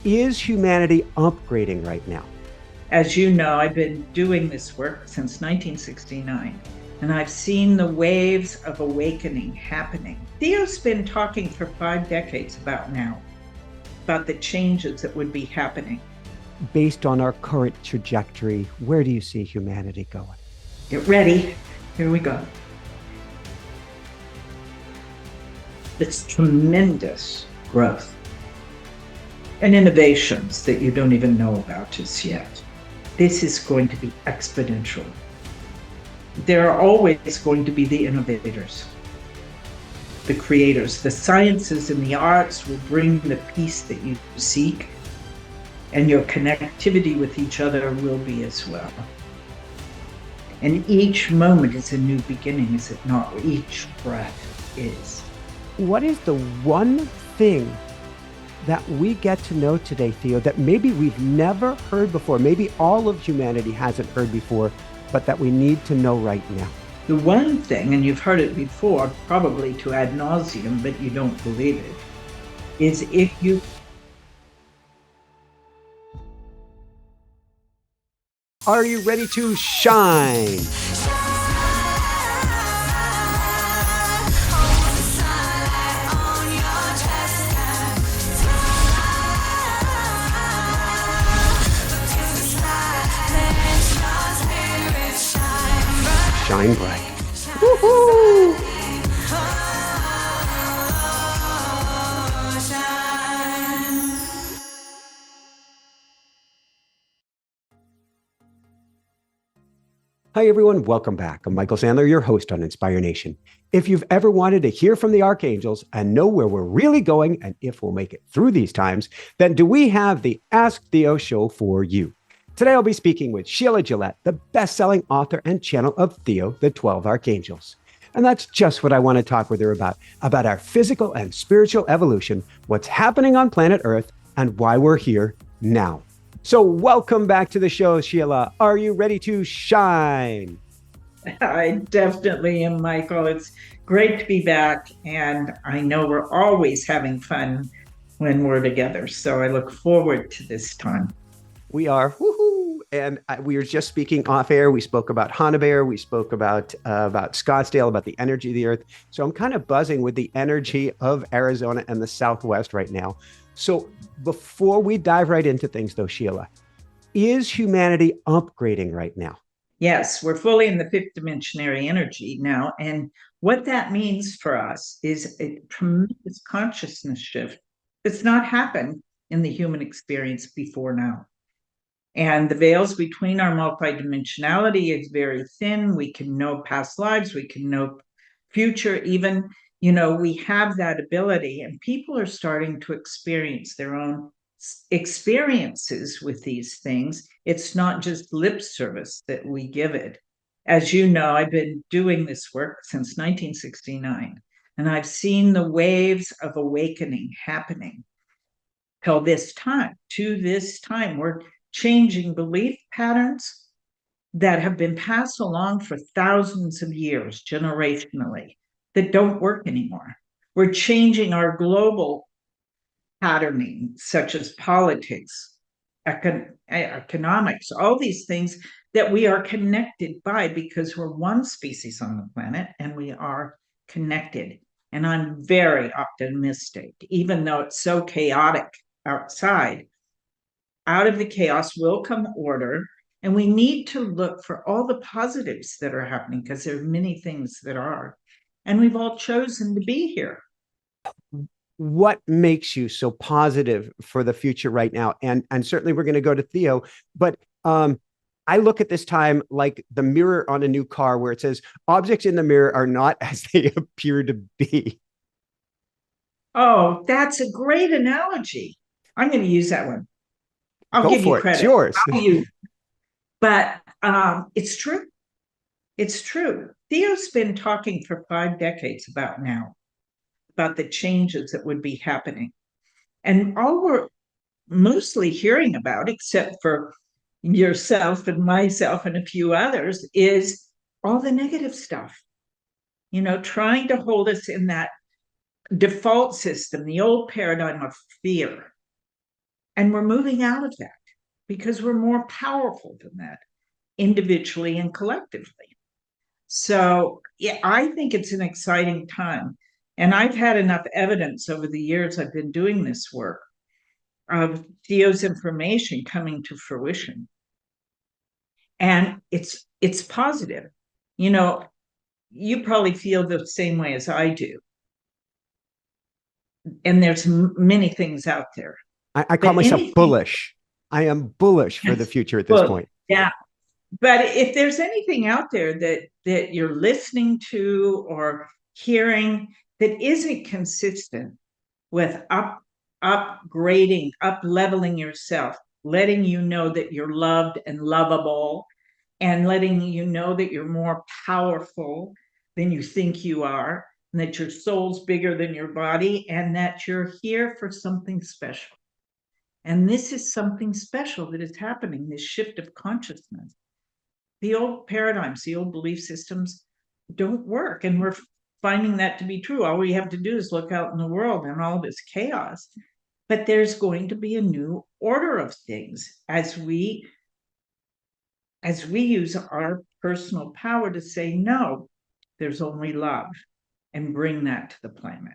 Is humanity upgrading right now? As you know, I've been doing this work since 1969, and I've seen the waves of awakening happening. Theo's been talking for 5 decades about now, about the changes that would be happening. Based on our current trajectory, where do you see humanity going? Get ready. Here we go. It's tremendous growth and innovations that you don't even know about just yet. This is going to be exponential. There are always going to be the innovators, the creators. The sciences and the arts will bring the peace that you seek, and your connectivity with each other will be as well. And each moment is a new beginning, is it not? Each breath is. What is the one thing that we get to know today, Theo, that maybe we've never heard before, maybe all of humanity hasn't heard before, but that we need to know right now? The one thing, and you've heard it before, probably to ad nauseum, but you don't believe it, is if you... Are you ready to shine? Shine bright. Woo-hoo! Hi, everyone. Welcome back. I'm Michael Sandler, your host on Inspire Nation. If you've ever wanted to hear from the Archangels and know where we're really going and if we'll make it through these times, then do we have the Ask Theo show for you. Today, I'll be speaking with Sheila Gillette, the best-selling author and channel of Theo, the 12 Archangels. And that's just what I want to talk with her about our physical and spiritual evolution, what's happening on planet Earth, and why we're here now. So welcome back to the show, Sheila. Are you ready to shine? I definitely am, Michael. It's great to be back, and I know we're always having fun when we're together, so I look forward to this time. We are, woohoo! And we were just speaking off air. We spoke about Hanabear. We spoke about Scottsdale, about the energy of the earth. So I'm kind of buzzing with the energy of Arizona and the Southwest right now. So before we dive right into things, though, Sheila, is humanity upgrading right now? Yes, we're fully in the fifth dimensionary energy now. And what that means for us is a tremendous consciousness shift that's not happened in the human experience before now. And the veils between our multidimensionality is very thin. We can know past lives, we can know future, even, we have that ability, and people are starting to experience their own experiences with these things. It's not just lip service that we give it. As you know, I've been doing this work since 1969, and I've seen the waves of awakening happening till this time. To this time, we're changing belief patterns that have been passed along for thousands of years, generationally, that don't work anymore. We're changing our global patterning, such as politics, economics, all these things that we are connected by because we're one species on the planet and we are connected. And I'm very optimistic, even though it's so chaotic outside. Out of the chaos will come order, and we need to look for all the positives that are happening because there are many things that are, and we've all chosen to be here. What makes you so positive for the future right now? And certainly we're going to go to Theo, but I look at this time like the mirror on a new car where it says objects in the mirror are not as they appear to be. Oh, that's a great analogy. I'm going to use that one. I'll Go give you for it. It's credit. yours. But it's true. It's true. Theo's been talking for 5 decades about now, about the changes that would be happening. And all we're mostly hearing about, except for yourself and myself and a few others, is all the negative stuff, trying to hold us in that default system, the old paradigm of fear. And we're moving out of that because we're more powerful than that, individually and collectively. So yeah, I think it's an exciting time. And I've had enough evidence over the years I've been doing this work of Theo's information coming to fruition. And it's positive. You know, you probably feel the same way as I do. And there's many things out there. I call myself bullish. I am bullish for the future at this point. Yeah. But if there's anything out there that you're listening to or hearing that isn't consistent with upgrading, up leveling yourself, letting you know that you're loved and lovable, and letting you know that you're more powerful than you think you are, and that your soul's bigger than your body, and that you're here for something special. And this is something special that is happening, this shift of consciousness. The old paradigms, the old belief systems don't work. And we're finding that to be true. All we have to do is look out in the world and all this chaos. But there's going to be a new order of things as we use our personal power to say, no, there's only love, and bring that to the planet.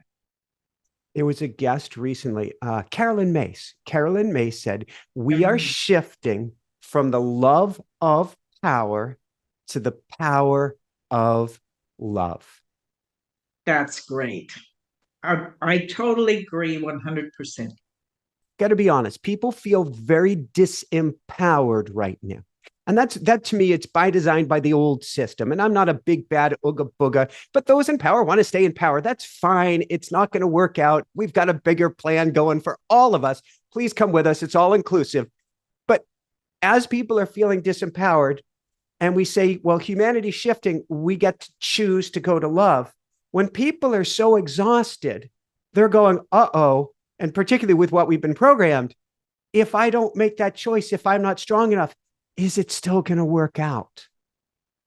There was a guest recently, Carolyn Mace. Carolyn Mace said, we are shifting from the love of power to the power of love. That's great. I totally agree 100%. Got to be honest, people feel very disempowered right now. And that to me, it's by design, by the old system. And I'm not a big bad ooga booga, but those in power want to stay in power. That's fine. It's not going to work out. We've got a bigger plan going for all of us. Please come with us. It's all inclusive. But as people are feeling disempowered and we say, well, humanity's shifting, we get to choose to go to love. When people are so exhausted, they're going, uh-oh. And particularly with what we've been programmed, if I don't make that choice, if I'm not strong enough, is it still going to work out?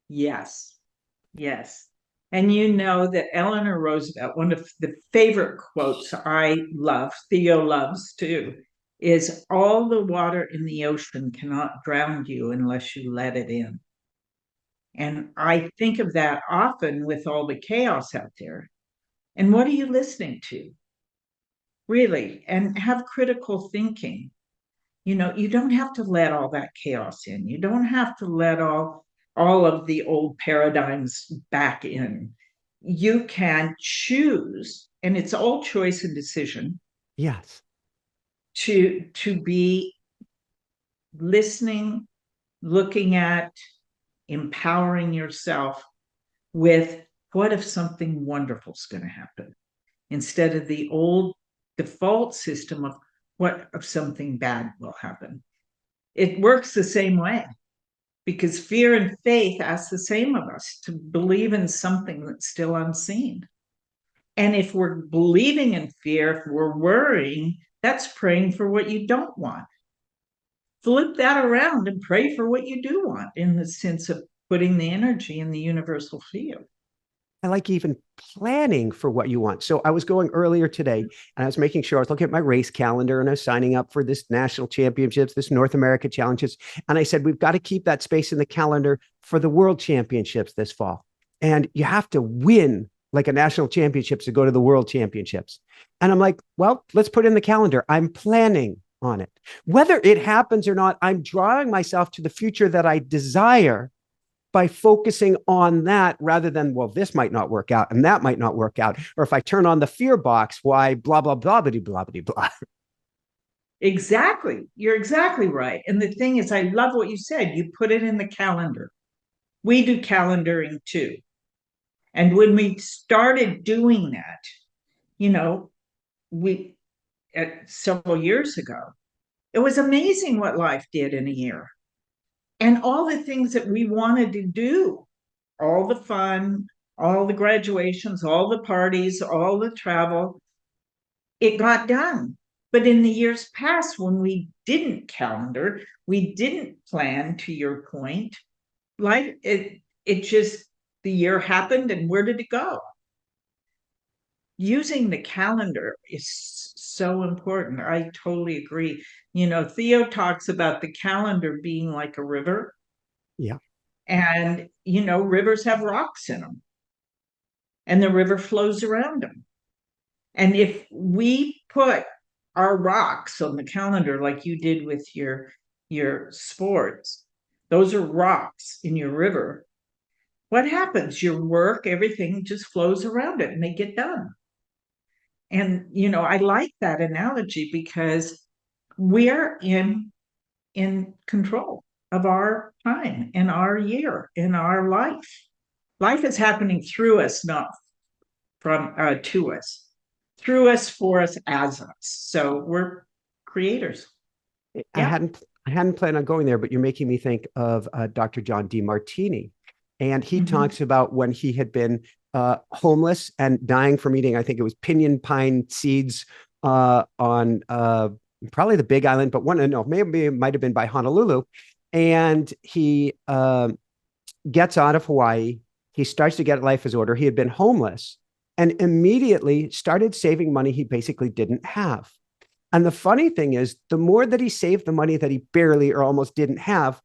Yes. Yes. And you know that Eleanor Roosevelt, one of the favorite quotes I love, Theo loves too, is all the water in the ocean cannot drown you unless you let it in. And I think of that often with all the chaos out there. And what are you listening to? Really? And have critical thinking. You know, you don't have to let all that chaos in. You don't have to let all of the old paradigms back in. You can choose, and it's all choice and decision. Yes. To be listening, looking at, empowering yourself with what if something wonderful is going to happen, instead of the old default system of what if something bad will happen. It works the same way, because fear and faith ask the same of us, to believe in something that's still unseen. And if we're believing in fear, if we're worrying, that's praying for what you don't want. Flip that around and pray for what you do want, in the sense of putting the energy in the universal field. I like even planning for what you want. So I was going earlier today and I was making sure I was looking at my race calendar and I was signing up for this national championships, this North America challenges. And I said, we've got to keep that space in the calendar for the world championships this fall. And you have to win like a national championships to go to the world championships. And I'm like, well, let's put it in the calendar. I'm planning on it. Whether it happens or not, I'm drawing myself to the future that I desire by focusing on that, rather than, well, this might not work out and that might not work out. Or if I turn on the fear box, why, blah, blah, blah, blah, blah, blah, blah. Exactly. You're exactly right. And the thing is, I love what you said. You put it in the calendar. We do calendaring too. And when we started doing that, you know, several years ago, it was amazing what life did in a year. And all the things that we wanted to do, all the fun, all the graduations, all the parties, all the travel, it got done. But in the years past, when we didn't calendar, we didn't plan, to your point, like it just, the year happened and where did it go? Using the calendar is so important. I totally agree. Theo talks about the calendar being like a river. Yeah. And, rivers have rocks in them, and the river flows around them. And if we put our rocks on the calendar, like you did with your sports, those are rocks in your river. What happens? Your work, everything just flows around it and they get done. And, I like that analogy because we're in control of our time and our year in our life. Life is happening through us, not from to us, through us, for us, as us. So we're creators. I Yeah. hadn't planned on going there, but you're making me think of Dr. John DeMartini. And he talks about when he had been homeless and dying from eating, I think it was pinyon pine seeds on probably the Big Island, but maybe it might have been by Honolulu. And he gets out of Hawaii. He starts to get life as order. He had been homeless and immediately started saving money he basically didn't have. And the funny thing is, the more that he saved the money that he barely or almost didn't have,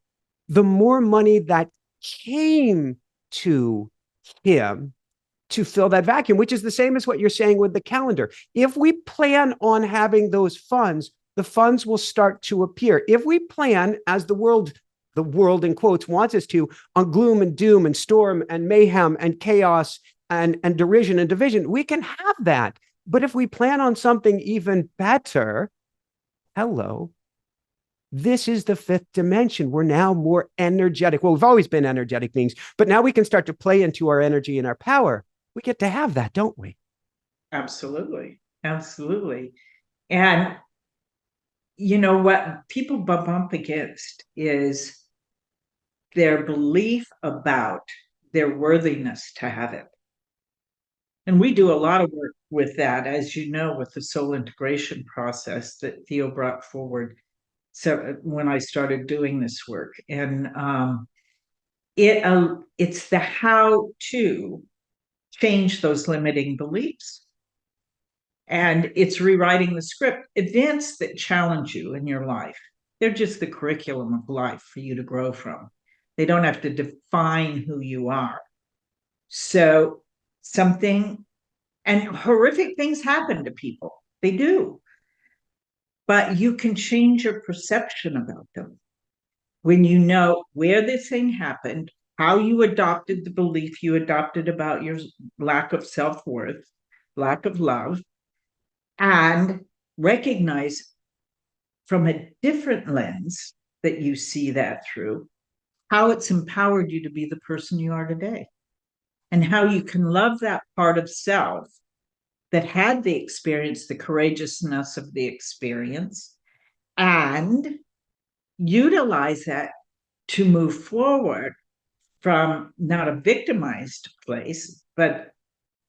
the more money that came to him to fill that vacuum, which is the same as what you're saying with the calendar. If we plan on having those funds, the funds will start to appear. If we plan, as the world in quotes wants us to, on gloom and doom and storm and mayhem and chaos and derision and division, we can have that. But if we plan on something even better, this is the fifth dimension. We're now more energetic. Well, we've always been energetic beings, but now we can start to play into our energy and our power. We get to have that, don't we? Absolutely. Absolutely. And what people bump up against is their belief about their worthiness to have it. And we do a lot of work with that, as you know, with the soul integration process that Theo brought forward. So when I started doing this work, and it's the how to change those limiting beliefs. And it's rewriting the script. Events that challenge you in your life, they're just the curriculum of life for you to grow from. They don't have to define who you are. So and horrific things happen to people. They do. But you can change your perception about them when you know where this thing happened, how you adopted the belief you adopted about your lack of self-worth, lack of love, and recognize from a different lens that you see that through, how it's empowered you to be the person you are today, and how you can love that part of self that had the experience, the courageousness of the experience, and utilize that to move forward from not a victimized place, but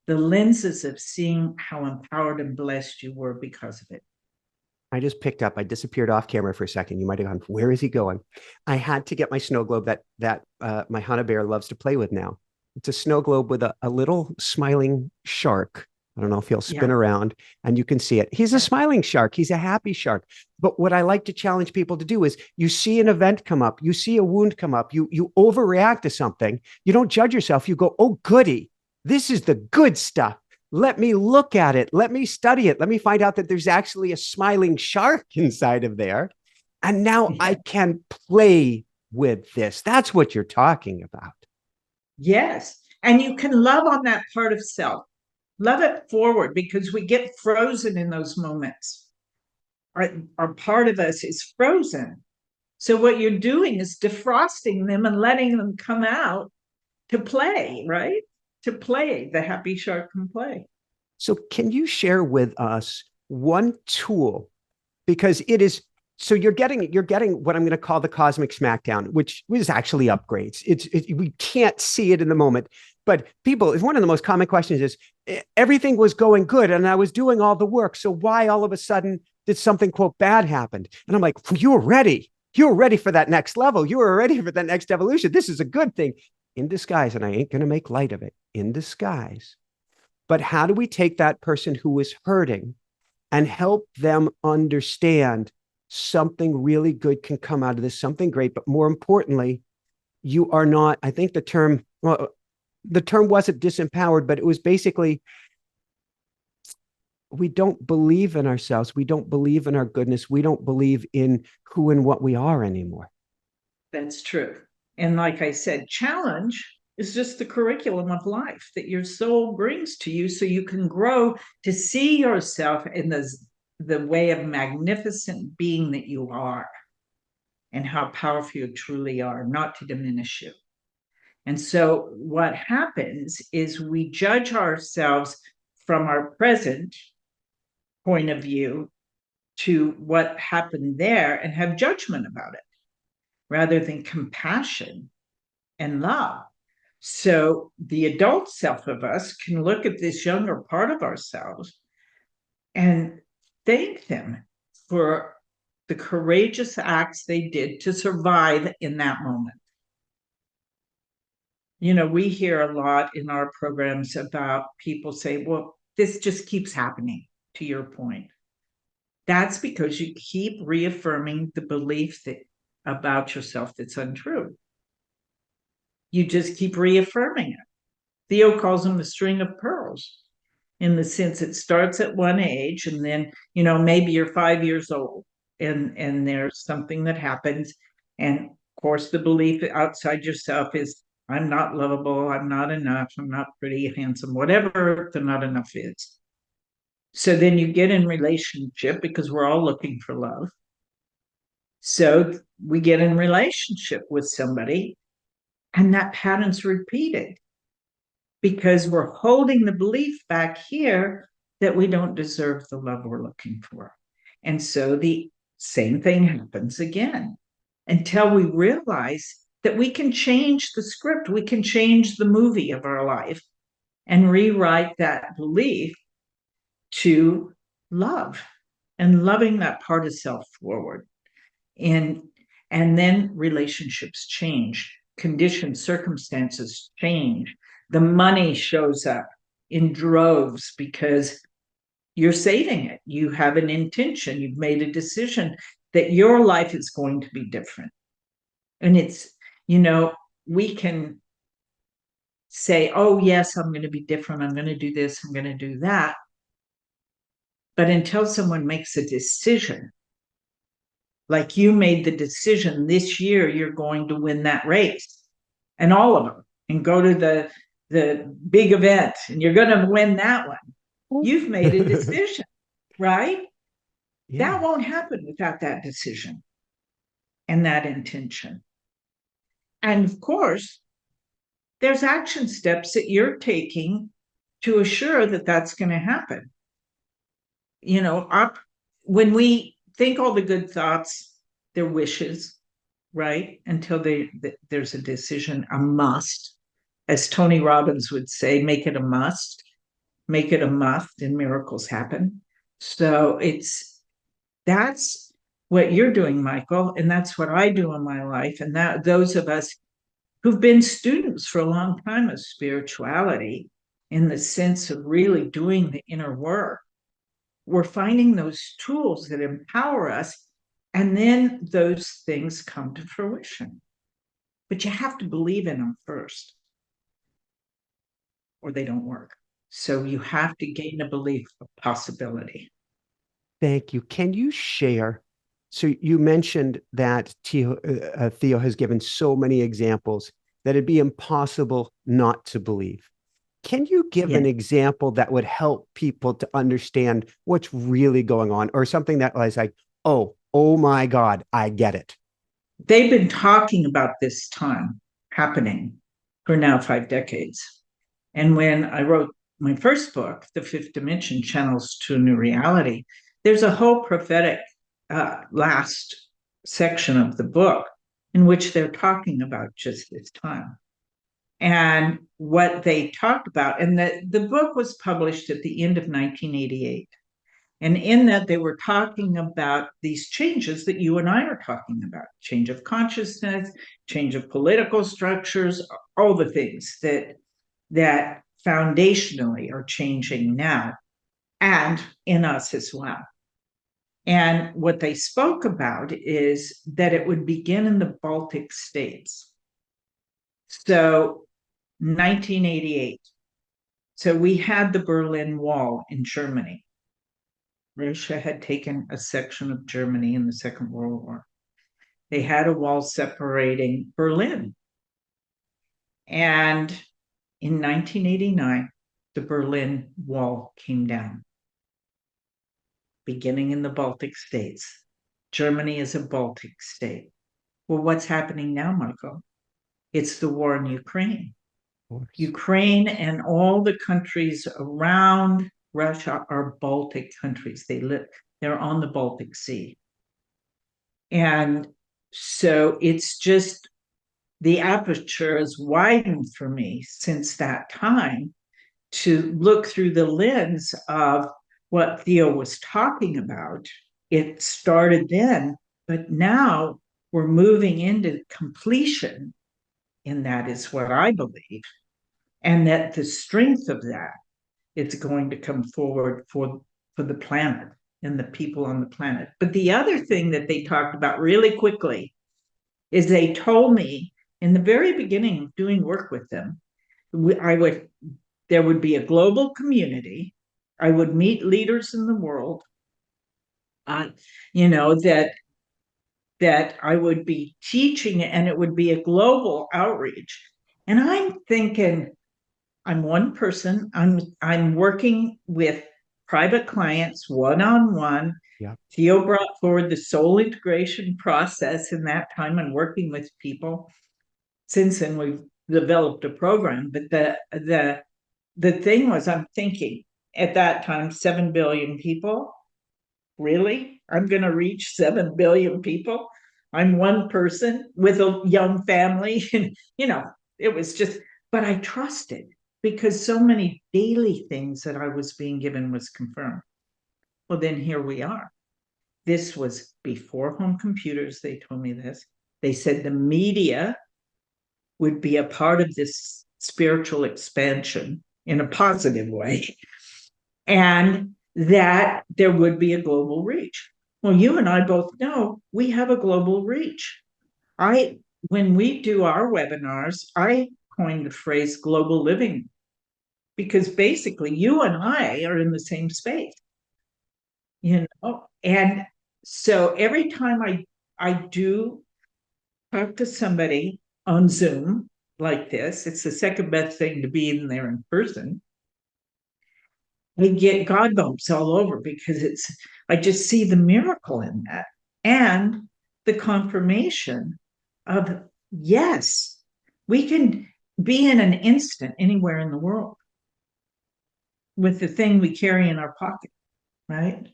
the lenses of seeing how empowered and blessed you were because of it. I just picked up, I disappeared off camera for a second. You might have gone, where is he going? I had to get my snow globe that my Hana bear loves to play with now. It's a snow globe with a little smiling shark. I don't know if he'll spin around and you can see it. He's a smiling shark. He's a happy shark. But what I like to challenge people to do is you see an event come up, you see a wound come up, you overreact to something. You don't judge yourself. You go, oh, goody. This is the good stuff. Let me look at it. Let me study it. Let me find out that there's actually a smiling shark inside of there. And now I can play with this. That's what you're talking about. Yes. And you can love on that part of self. Love it forward, because we get frozen in those moments. Our part of us is frozen. So what you're doing is defrosting them and letting them come out to play, right? To play. The happy shark can play. So can you share with us one tool? Because it is, so you're getting what I'm going to call the cosmic smackdown, which is actually upgrades. We can't see it in the moment, but people, one of the most common questions is, everything was going good and I was doing all the work. So why all of a sudden did something, quote, bad happen? And I'm like, you were ready. You were ready for that next level. You were ready for that next evolution. This is a good thing in disguise. And I ain't going to make light of it, in disguise. But how do we take that person who is hurting and help them understand something really good can come out of this, something great. But more importantly, you are not, I think the term wasn't disempowered, but it was basically, we don't believe in ourselves. We don't believe in our goodness. We don't believe in who and what we are anymore. That's true. And like I said, challenge is just the curriculum of life that your soul brings to you so you can grow to see yourself in the way of magnificent being that you are and how powerful you truly are, not to diminish you. And so what happens is we judge ourselves from our present point of view to what happened there and have judgment about it rather than compassion and love. So the adult self of us can look at this younger part of ourselves and thank them for the courageous acts they did to survive in that moment. You know, we hear a lot in our programs about people say, well, this just keeps happening, to your point. That's because you keep reaffirming the belief that about yourself that's untrue. You just keep reaffirming it. Theo calls them a string of pearls, in the sense it starts at one age, and then, you know, maybe you're 5 years old and there's something that happens. And of course, the belief outside yourself is, I'm not lovable, I'm not enough, I'm not pretty, handsome, whatever the not enough is. So then you get in relationship because we're all looking for love. So we get in relationship with somebody, and that pattern's repeated because we're holding the belief back here that we don't deserve the love we're looking for. And so the same thing happens again until we realize that we can change the script, we can change the movie of our life and rewrite that belief to love and loving that part of self forward. And then relationships change, conditions, circumstances change. The money shows up in droves because you're saving it. You have an intention, you've made a decision that your life is going to be different. And it's, you know, we can say, oh, yes, I'm going to be different. I'm going to do this, I'm going to do that. But until someone makes a decision, like you made the decision this year, you're going to win that race and all of them and go to the big event and you're going to win that one. You've made a decision, right? Yeah. That won't happen without that decision and that intention. And of course, there's action steps that you're taking to assure that that's going to happen. You know, when we think all the good thoughts, they're wishes, right? Until there's a decision, a must. As Tony Robbins would say, make it a must. Make it a must and miracles happen. So that's what you're doing, Michael, and that's what I do in my life. And that those of us who've been students for a long time of spirituality, in the sense of really doing the inner work, we're finding those tools that empower us, and then those things come to fruition. But you have to believe in them first, or they don't work. So you have to gain a belief of possibility. Thank you. Can you share? So you mentioned that Theo has given so many examples that it'd be impossible not to believe. Can you give an example that would help people to understand what's really going on, or something that was like, oh my God, I get it? They've been talking about this time happening for now 5 decades. And when I wrote my first book, The Fifth Dimension, Channels to a New Reality, there's a whole prophetic last section of the book in which they're talking about just this time. And what they talked about, and the book was published at the end of 1988. And in that, they were talking about these changes that you and I are talking about: change of consciousness, change of political structures, all the things that foundationally are changing now. and in us as well. And what they spoke about is that it would begin in the Baltic states. So 1988. So we had the Berlin Wall in Germany. Russia had taken a section of Germany in the Second World War. They had a wall separating Berlin. And in 1989, the Berlin Wall came down, beginning in the Baltic states. Germany is a Baltic state. Well, what's happening now, Michael? It's the war in Ukraine. Ukraine and all the countries around Russia are Baltic countries. They're on the Baltic Sea. And so it's just the aperture has widened for me since that time to look through the lens of what Theo was talking about. It started then, but now we're moving into completion. And that is what I believe. And that the strength of that is going to come forward for the planet and the people on the planet. But the other thing that they talked about really quickly is they told me in the very beginning of doing work with them, there would be a global community. I would meet leaders in the world, that I would be teaching, and it would be a global outreach. And I'm thinking, I'm one person. I'm working with private clients one-on-one. Yeah. Theo brought forward the soul integration process in that time and working with people. Since then, we've developed a program. But the thing was, I'm thinking at that time, 7 billion people. Really? I'm going to reach 7 billion people? I'm one person with a young family. And, it was just, but I trusted because so many daily things that I was being given was confirmed. Well, then here we are. This was before home computers. They told me this. They said the media would be a part of this spiritual expansion in a positive way, and that there would be a global reach. Well, you and I both know we have a global reach. When we do our webinars, I coined the phrase global living, because basically you and I are in the same space, and so every time I do talk to somebody on Zoom like this, it's the second best thing to be in there in person. I get God bumps all over because I just see the miracle in that and the confirmation of, yes, we can be in an instant anywhere in the world with the thing we carry in our pocket, right?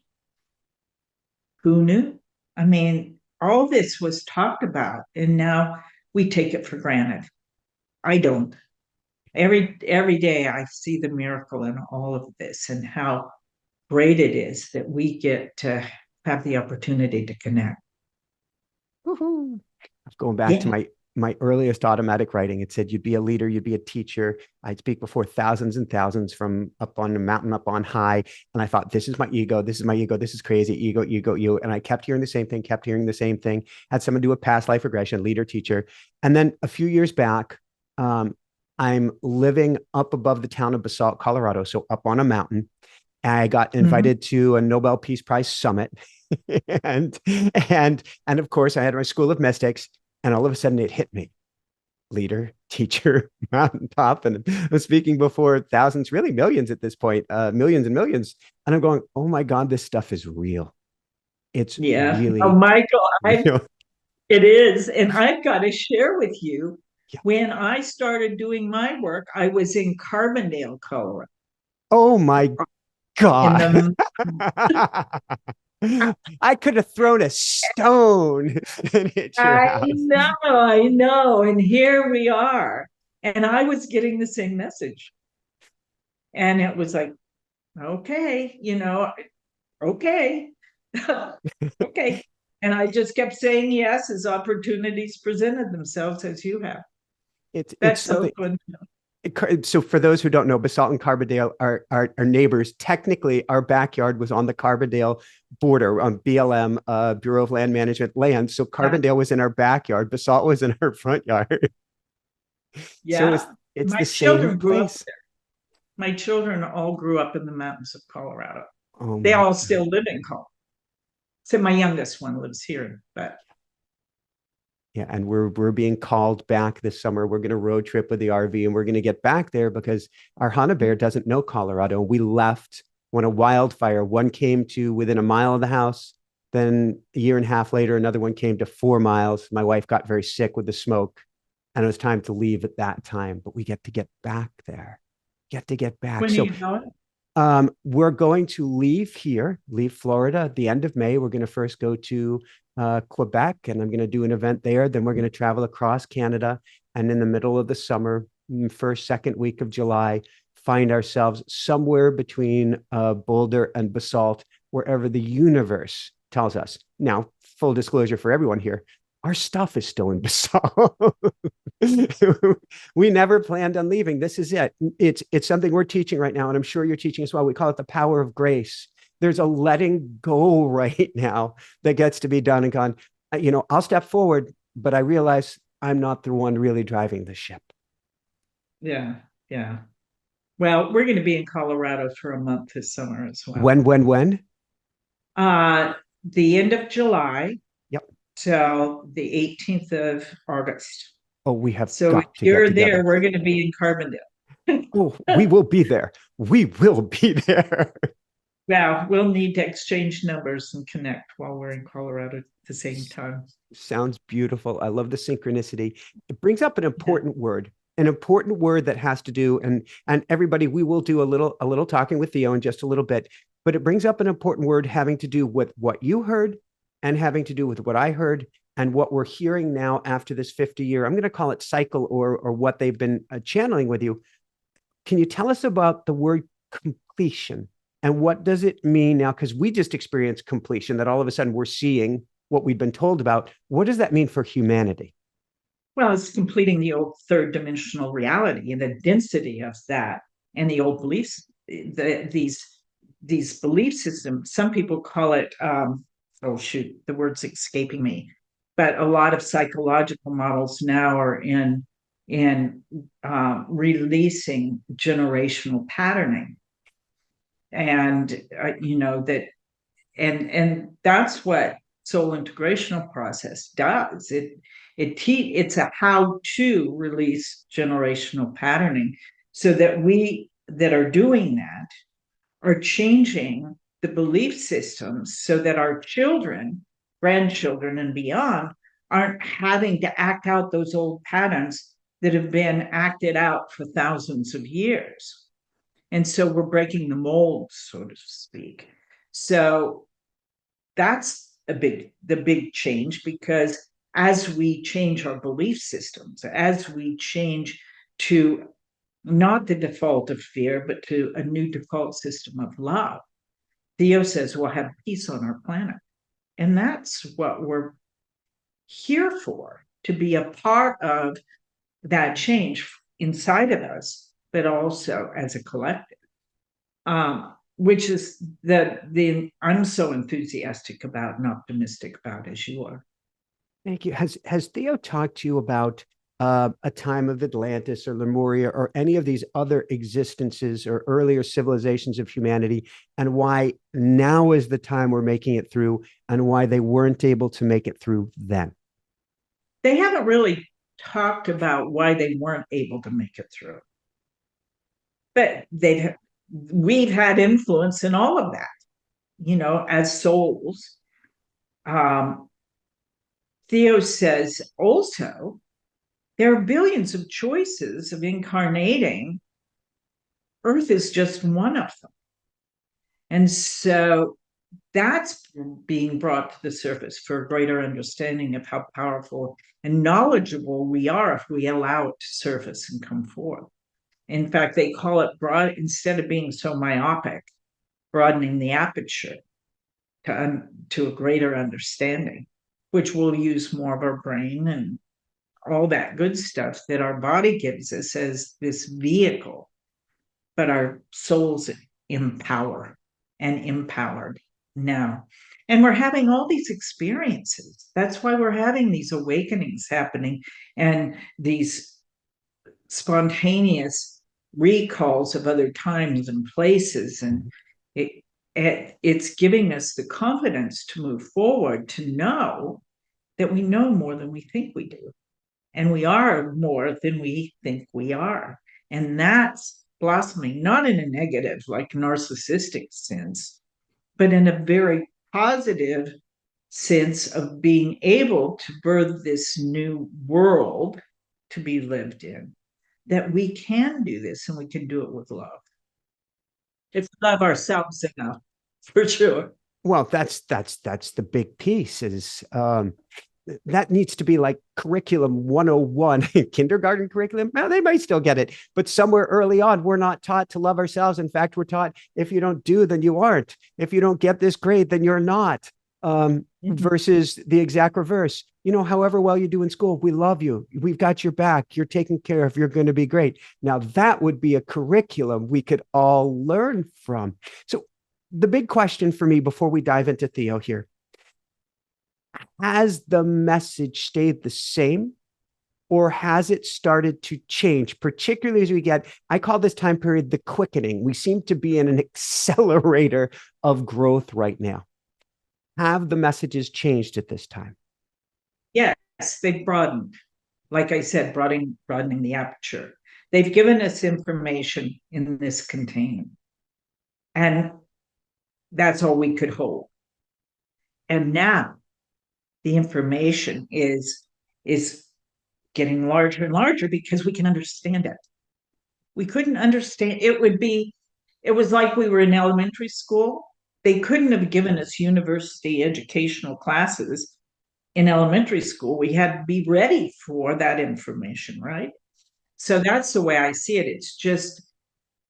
Who knew? I mean, all this was talked about, and now we take it for granted. I don't. Every day I see the miracle in all of this and how great it is that we get to have the opportunity to connect. Woohoo. Going back to my earliest automatic writing, it said you'd be a leader, you'd be a teacher. I'd speak before thousands and thousands from up on the mountain, up on high. And I thought, this is my ego. This is my ego. This is crazy. Ego, ego, you. And I kept hearing the same thing, kept hearing the same thing. Had someone do a past life regression, leader, teacher. And then a few years back, I'm living up above the town of Basalt, Colorado. So up on a mountain. I got invited to a Nobel Peace Prize summit. and of course I had my school of mystics, and all of a sudden it hit me. Leader, teacher, mountaintop, and I'm speaking before thousands, really millions at this point, millions and millions. And I'm going, oh my God, this stuff is real. It's really Michael, real. It is. And I've got to share with you, Yeah. when I started doing my work, I was in Carbondale, Colorado. Oh my God. I could have thrown a stone and hit your house. I know. And here we are. And I was getting the same message. And it was like, okay, okay. Okay. And I just kept saying yes as opportunities presented themselves, as you have. It's That's something. so good. So for those who don't know, Basalt and Carbondale are neighbors. Technically, our backyard was on the Carbondale border on BLM, Bureau of Land Management land. So Yeah. Carbondale was in our backyard. Basalt was in our front yard. So Yeah. it's My the same children grew up place. there. My children all grew up in the mountains of Colorado. Oh They my all God. still live in Colorado. So my youngest one lives here, but Yeah, and we're being called back this summer. We're going to road trip with the RV, and we're going to get back there because our Hana Bear doesn't know Colorado. We left when a wildfire, one came to within a mile of the house. Then a year and a half later, another one came to 4 miles. My wife got very sick with the smoke, and it was time to leave at that time. But we get back there, get to get back. when are So you going? we're going to leave here, leave Florida at the end of May. We're going to first go to Quebec, and I'm going to do an event there. Then we're going to travel across Canada, and in the middle of the summer, first, second week of July, find ourselves somewhere between Boulder and Basalt, wherever the universe tells us. Now, full disclosure for everyone here, our stuff is still in Basalt. We never planned on leaving. This is it. It's something we're teaching right now, and I'm sure you're teaching as well. We call it the power of grace. There's a letting go right now that gets to be done and gone. I'll step forward, but I realize I'm not the one really driving the ship. Yeah, yeah. Well, we're going to be in Colorado for a month this summer as well. When? Uh, the end of July Yep. till the 18th of August. Oh, we have So if got to get you're there, together. we're going to be in Carbondale. Oh, we will be there. We will be there. Well, we'll need to exchange numbers and connect while we're in Colorado at the same time. Sounds beautiful. I love the synchronicity. It brings up an important word that has to do, and everybody, we will do a little talking with Theo in just a little bit, but it brings up an important word having to do with what you heard and having to do with what I heard and what we're hearing now after this 50-year, I'm going to call it cycle, or what they've been channeling with you. Can you tell us about the word completion? And what does it mean now? Because we just experienced completion, that all of a sudden we're seeing what we've been told about. What does that mean for humanity? Well, it's completing the old third dimensional reality and the density of that and the old beliefs, these belief systems. Some people call it, oh shoot, the word's escaping me. But a lot of psychological models now are in releasing generational patterning, and that, and that's what soul integrational process does. It's a how to release generational patterning, so that we that are doing that are changing the belief systems so that our children, grandchildren, and beyond aren't having to act out those old patterns that have been acted out for thousands of years. And so we're breaking the mold, so to speak. So that's the big change, because as we change our belief systems, as we change to not the default of fear, but to a new default system of love, Theo says we'll have peace on our planet. And that's what we're here for, to be a part of that change inside of us, but also as a collective. Which is the I'm so enthusiastic about and optimistic about, as you are. Thank you. Has Theo talked to you about a time of Atlantis or Lemuria or any of these other existences or earlier civilizations of humanity, and why now is the time we're making it through, and why they weren't able to make it through then? They haven't really talked about why they weren't able to make it through, but we've had influence in all of that, as souls. Theo says also there are billions of choices of incarnating. Earth is just one of them. And so that's being brought to the surface for a greater understanding of how powerful and knowledgeable we are if we allow it to surface and come forth. In fact, they call it broad, instead of being so myopic, broadening the aperture to a greater understanding, which will use more of our brain and all that good stuff that our body gives us as this vehicle, but our souls empower and empowered now. And we're having all these experiences. That's why we're having these awakenings happening and these spontaneous recalls of other times and places. And it's giving us the confidence to move forward, to know that we know more than we think we do. And we are more than we think we are. And that's blossoming, not in a negative, like narcissistic sense, but in a very positive sense of being able to birth this new world to be lived in, that we can do this and we can do it with love. If we love ourselves enough, for sure. Well, that's the big piece is that needs to be like curriculum 101, kindergarten curriculum. Well, they might still get it, but somewhere early on, we're not taught to love ourselves. In fact, we're taught if you don't do, then you aren't. If you don't get this grade, then you're not. Versus the exact reverse. You know, however well you do in school, we love you. We've got your back. You're taken care of. You're going to be great. Now, that would be a curriculum we could all learn from. So the big question for me before we dive into Theo here, has the message stayed the same or has it started to change, particularly as we get, I call this time period the quickening. We seem to be in an accelerator of growth right now. Have the messages changed at this time? Yes, they've broadened. Like I said, broadening the aperture. They've given us information in this container. And that's all we could hold. And now the information is getting larger and larger because we can understand it. We couldn't understand it. It was like we were in elementary school. They couldn't have given us university educational classes in elementary school. We had to be ready for that information, right? So that's the way I see it.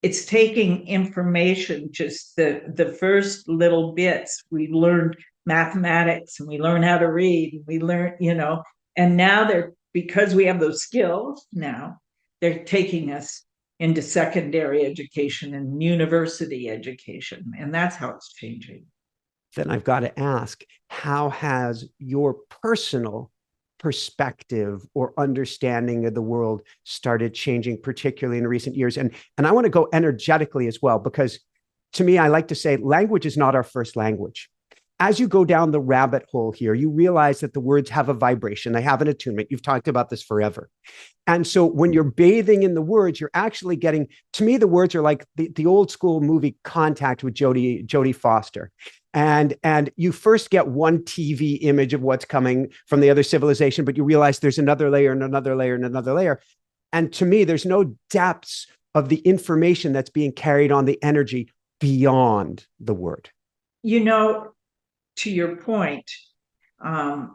It's taking information, just the first little bits. We learned mathematics and we learned how to read, and we learned, and now because we have those skills now, they're taking us into secondary education and university education. And that's how it's changing. Then I've got to ask, how has your personal perspective or understanding of the world started changing, particularly in recent years? And I want to go energetically as well, because to me, I like to say language is not our first language. As you go down the rabbit hole here, you realize that the words have a vibration. They have an attunement. You've talked about this forever. And so when you're bathing in the words, you're actually getting, to me, the words are like the old school movie Contact with Jodie Foster. And you first get one TV image of what's coming from the other civilization, but you realize there's another layer and another layer and another layer. And to me, there's no depths of the information that's being carried on the energy beyond the word. To your point, I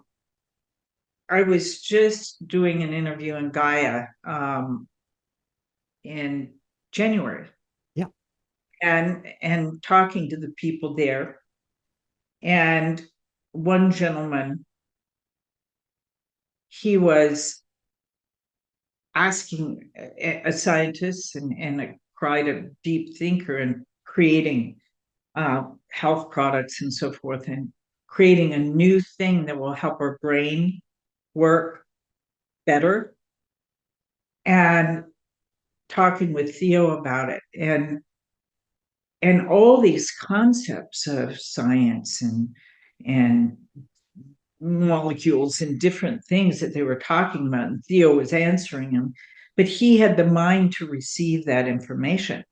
was just doing an interview in Gaia in January. Yeah. And talking to the people there. And one gentleman, he was asking a scientist and quite a deep thinker and creating health products and so forth, and creating a new thing that will help our brain work better, and talking with Theo about it, and all these concepts of science and molecules and different things that they were talking about, and Theo was answering him, but he had the mind to receive that information.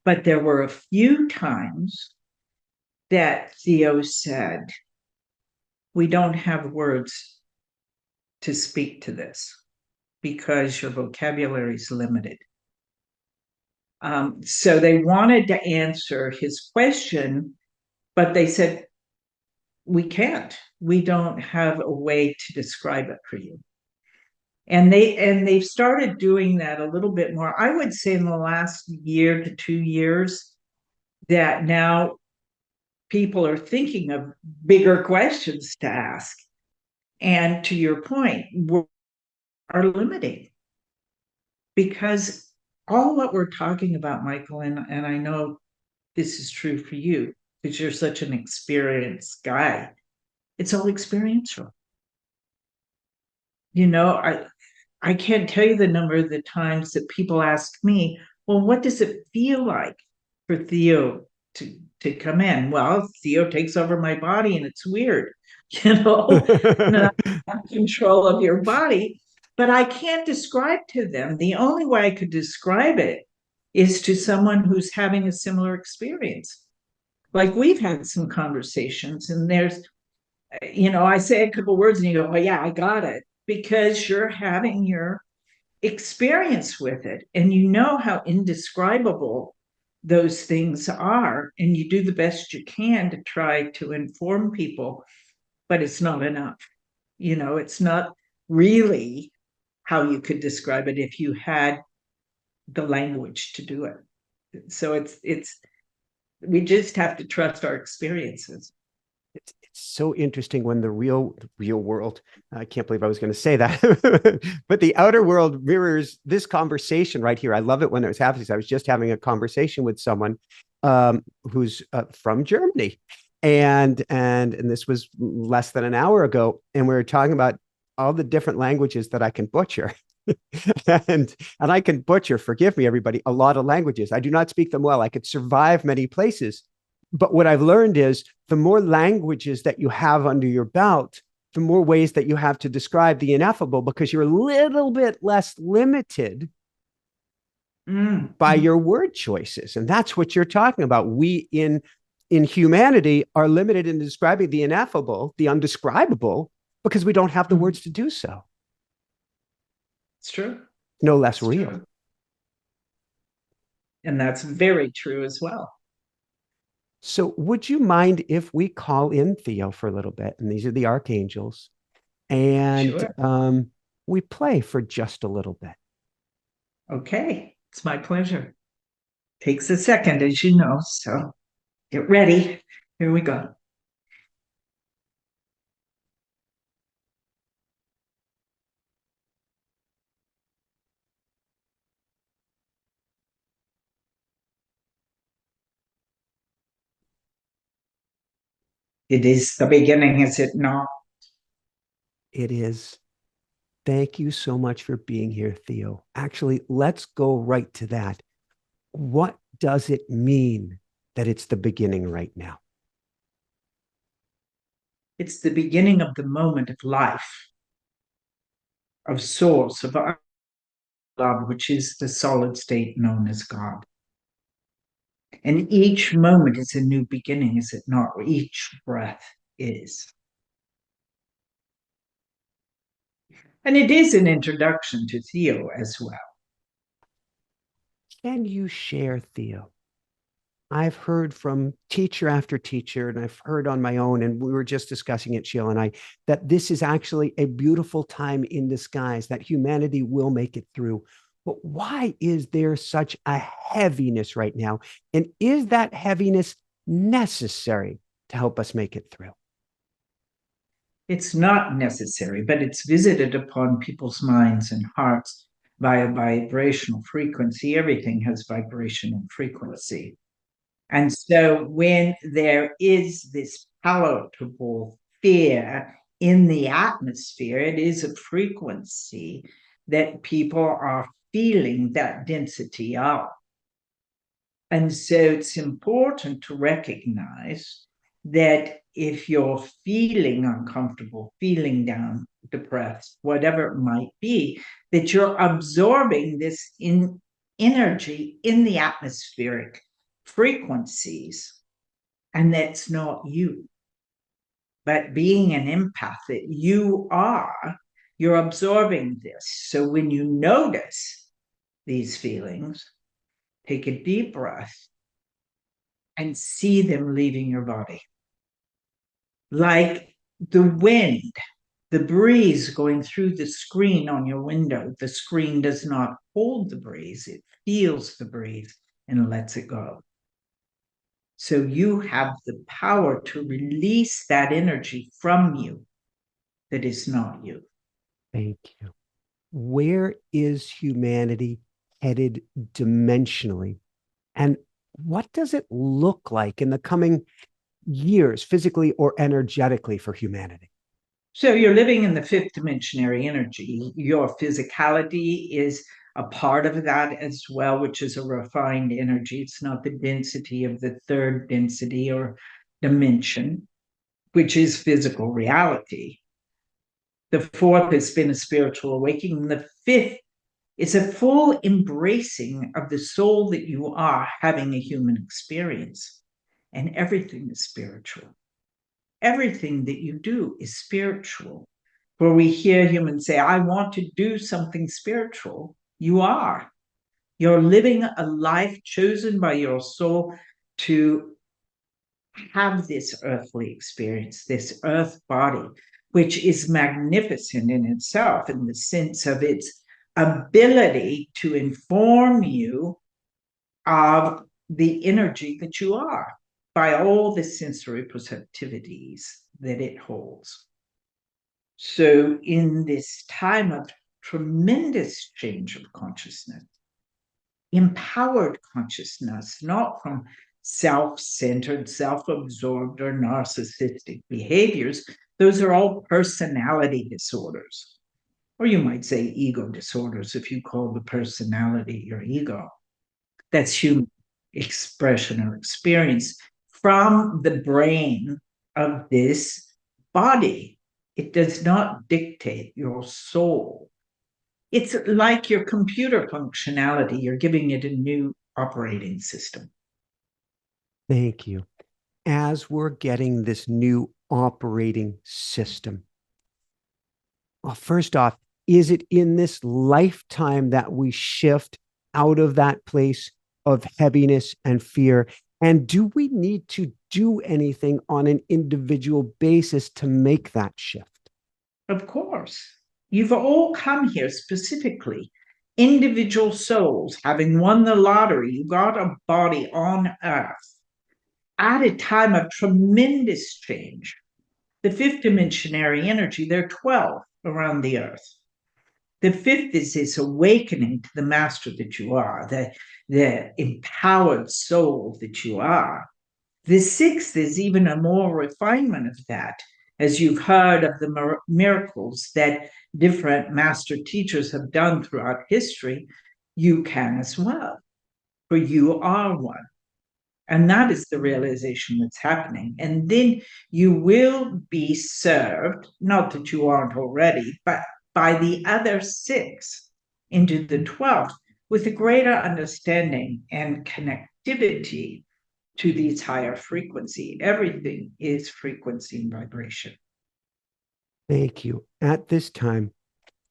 But there were a few times that Theo said, we don't have words to speak to this because your vocabulary is limited. So they wanted to answer his question, but they said, we can't. We don't have a way to describe it for you. And they've started doing that a little bit more. I would say in the last year to 2 years, that now people are thinking of bigger questions to ask. And to your point, are limiting. Because all what we're talking about, Michael, and I know this is true for you, because you're such an experienced guy, it's all experiential. You know, I can't tell you the number of the times that people ask me, well, what does it feel like for Theo to come in? Well, Theo takes over my body and it's weird, you know, not control of your body. But I can't describe to them. The only way I could describe it is to someone who's having a similar experience. Like we've had some conversations, and there's, I say a couple words and you go, oh, yeah, I got it, because you're having your experience with it and you know how indescribable those things are, and you do the best you can to try to inform people, but it's not enough. It's not really how you could describe it if you had the language to do it. So it's we just have to trust our experiences. It's so interesting when the real world, I can't believe I was going to say that, but the outer world mirrors this conversation right here. I love it when it was happening. I was just having a conversation with someone who's from Germany, and this was less than an hour ago, and we were talking about all the different languages that I can butcher. and I can butcher, forgive me, everybody, a lot of languages. I do not speak them well. I could survive many places. But what I've learned is the more languages that you have under your belt, the more ways that you have to describe the ineffable, because you're a little bit less limited by your word choices. And that's what you're talking about. We in humanity are limited in describing the ineffable, the undescribable, because we don't have the words to do so. It's true. No less real. True. And that's very true as well. So would you mind if we call in Theo for a little bit? And these are the archangels. And sure. We play for just a little bit. Okay. It's my pleasure. Takes a second, as you know. So get ready. Here we go. It is the beginning, is it not? It is. Thank you so much for being here, Theo. Actually, let's go right to that. What does it mean that it's the beginning right now? It's the beginning of the moment of life, of source, of love, which is the solid state known as God. And each moment is a new beginning, is it not? Each breath is. And it is an introduction to Theo as well. Can you share, Theo? I've heard from teacher after teacher, and I've heard on my own, and we were just discussing it, Sheila and I, that this is actually a beautiful time in disguise, that humanity will make it through. But why is there such a heaviness right now? And is that heaviness necessary to help us make it through? It's not necessary, but it's visited upon people's minds and hearts by a vibrational frequency. Everything has vibration and frequency. And so when there is this palatable fear in the atmosphere, it is a frequency that people are feeling that density of. And so it's important to recognize that if you're feeling uncomfortable, feeling down, depressed, whatever it might be, that you're absorbing this energy in the atmospheric frequencies, and that's not you. But being an empath that you are, you're absorbing this. So when you notice these feelings, take a deep breath and see them leaving your body. Like the wind, the breeze going through the screen on your window. The screen does not hold the breeze, it feels the breeze and lets it go. So you have the power to release that energy from you that is not you. Thank you. where is humanity headed dimensionally? And what does it look like in the coming years, physically or energetically, for humanity? So you're living in the fifth dimensionary energy. Your physicality is a part of that as well, which is a refined energy. It's not the density of the third density or dimension, which is physical reality. The fourth has been a spiritual awakening. The fifth is a full embracing of the soul that you are having a human experience. And everything is spiritual. Everything that you do is spiritual. Where we hear humans say, I want to do something spiritual, you are. You're living a life chosen by your soul to have this earthly experience, this earth body, which is magnificent in itself in the sense of its ability to inform you of the energy that you are by all the sensory perceptivities that it holds. So, in this time of tremendous change of consciousness, empowered consciousness, not from self-centered, self-absorbed, or narcissistic behaviors. Those are all personality disorders. Or you might say ego disorders if you call the personality your ego. That's human expression or experience from the brain of this body. It does not dictate your soul. It's like your computer functionality. You're giving it a new operating system. Thank you. As we're getting this new operating system, well, first off, is it in this lifetime that we shift out of that place of heaviness and fear? And do we need to do anything on an individual basis to make that shift? Of course. You've all come here specifically, individual souls having won the lottery. You got a body on earth at a time of tremendous change. The fifth dimensionary energy, there are 12 around the earth. The fifth is this awakening to the master that you are, the empowered soul that you are. The sixth is even a more refinement of that. As you've heard of the miracles that different master teachers have done throughout history, you can as well, for you are one. And that is the realization that's happening. And then you will be served, not that you aren't already, but by the other six into the 12th with a greater understanding and connectivity to these higher frequency. Everything is frequency and vibration. Thank you. At this time,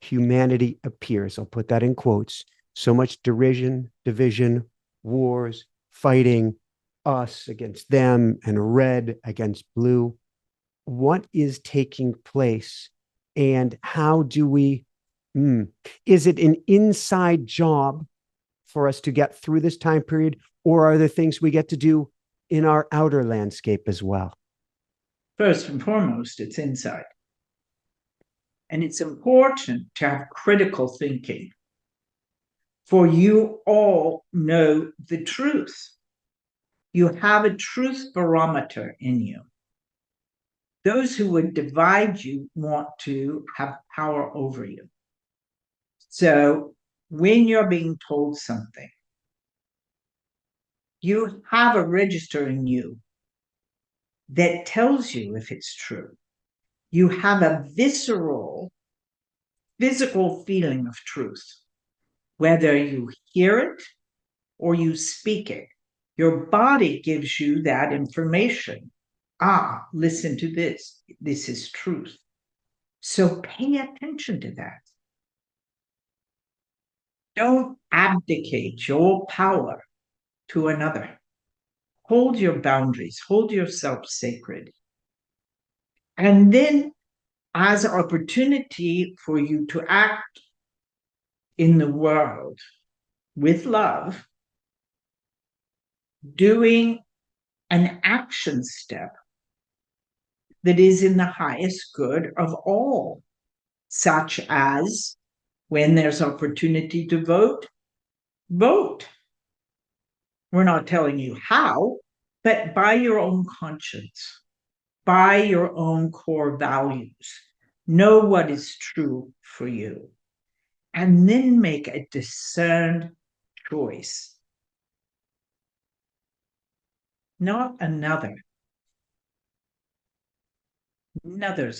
humanity appears, I'll put that in quotes, so much derision, division, wars, fighting, us against them, and red against blue. What is taking place, and how do we, is it an inside job for us to get through this time period, or are there things we get to do in our outer landscape as well? First and foremost, it's inside. And it's important to have critical thinking, for you all know the truth. You have a truth barometer in you. Those who would divide you want to have power over you. So when you're being told something, you have a register in you that tells you if it's true. You have a visceral, physical feeling of truth, whether you hear it or you speak it. Your body gives you that information. Ah, listen to this. This is truth. So pay attention to that. Don't abdicate your power to another. Hold your boundaries, hold yourself sacred. And then, as an opportunity for you to act in the world with love, doing an action step that is in the highest good of all, such as When there's opportunity to vote, vote. We're not telling you how, but by your own conscience, by your own core values, know what is true for you, and then make a discerned choice. Not another's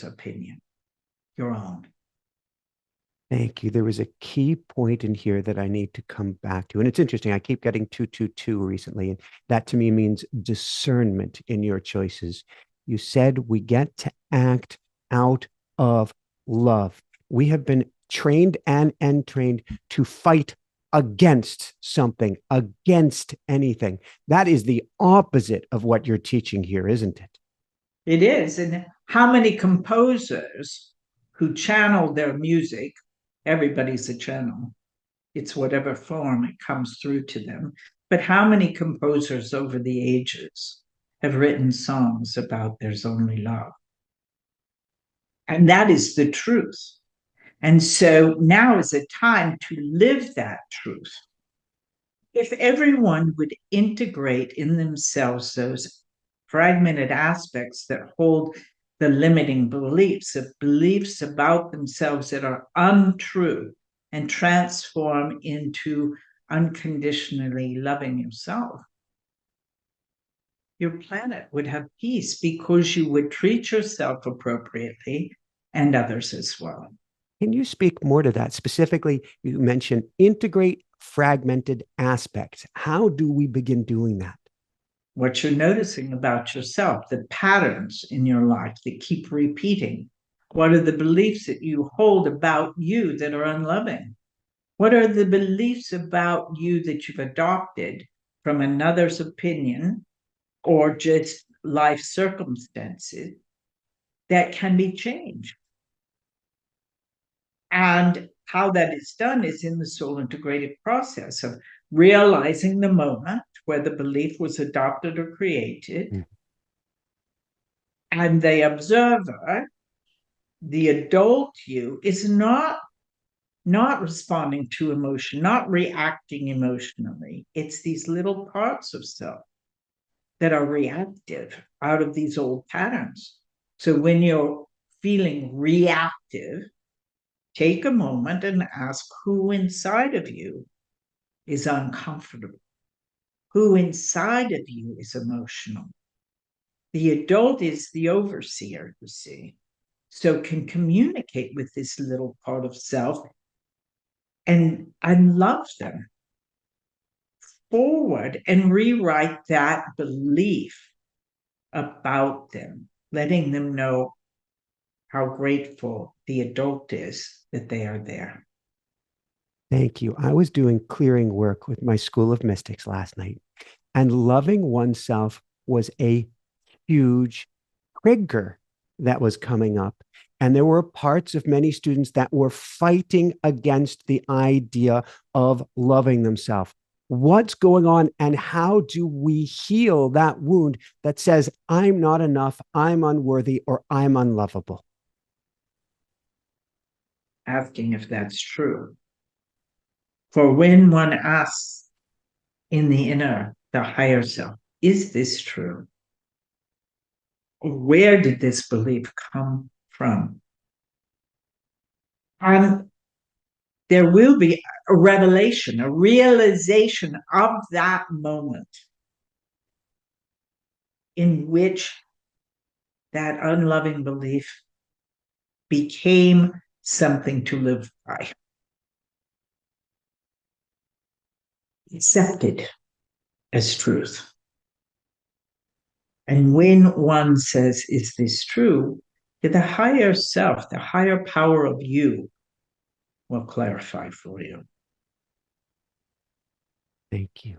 opinion, your own. Thank you. There was a key point in here that I need to come back to. And it's interesting. I keep getting 222 recently. And that to me means discernment in your choices. You said we get to act out of love. We have been trained and trained to fight against something, against anything. That is the opposite of what you're teaching here, isn't it? It is. And how many composers who channel their music, everybody's a channel. It's whatever form it comes through to them. But how many composers over the ages have written songs about there's only love? And that is the truth. And so now is a time to live that truth. If everyone would integrate in themselves those fragmented aspects that hold the limiting beliefs, of beliefs about themselves that are untrue, and transform into unconditionally loving yourself, your planet would have peace because you would treat yourself appropriately and others as well. Can you speak more to that? Specifically, you mentioned integrate fragmented aspects. How do we begin doing that? What you're noticing about yourself, the patterns in your life that keep repeating. What are the beliefs that you hold about you that are unloving? What are the beliefs about you that you've adopted from another's opinion or just life circumstances that can be changed? And how that is done is in the soul integrated process of realizing the moment where the belief was adopted or created. Mm. And the observer, the adult you, is not responding to emotion, not reacting emotionally. It's these little parts of self that are reactive out of these old patterns. So when you're feeling reactive, take a moment and ask who inside of you is uncomfortable, who inside of you is emotional. The adult is the overseer, you see, so can communicate with this little part of self and love them forward and rewrite that belief about them, letting them know how grateful the adult is that they are there. Thank you. I was doing clearing work with my School of Mystics last night, and loving oneself was a huge trigger that was coming up. And there were parts of many students that were fighting against the idea of loving themselves. What's going on, and how do we heal that wound that says, I'm not enough, I'm unworthy, or I'm unlovable? Asking if that's true. For when one asks in the inner, the higher self, is this true? Where did this belief come from? And there will be a revelation, a realization of that moment in which that unloving belief became something to live by. Accepted as truth. And when one says, is this true? The higher self, the higher power of you will clarify for you. Thank you.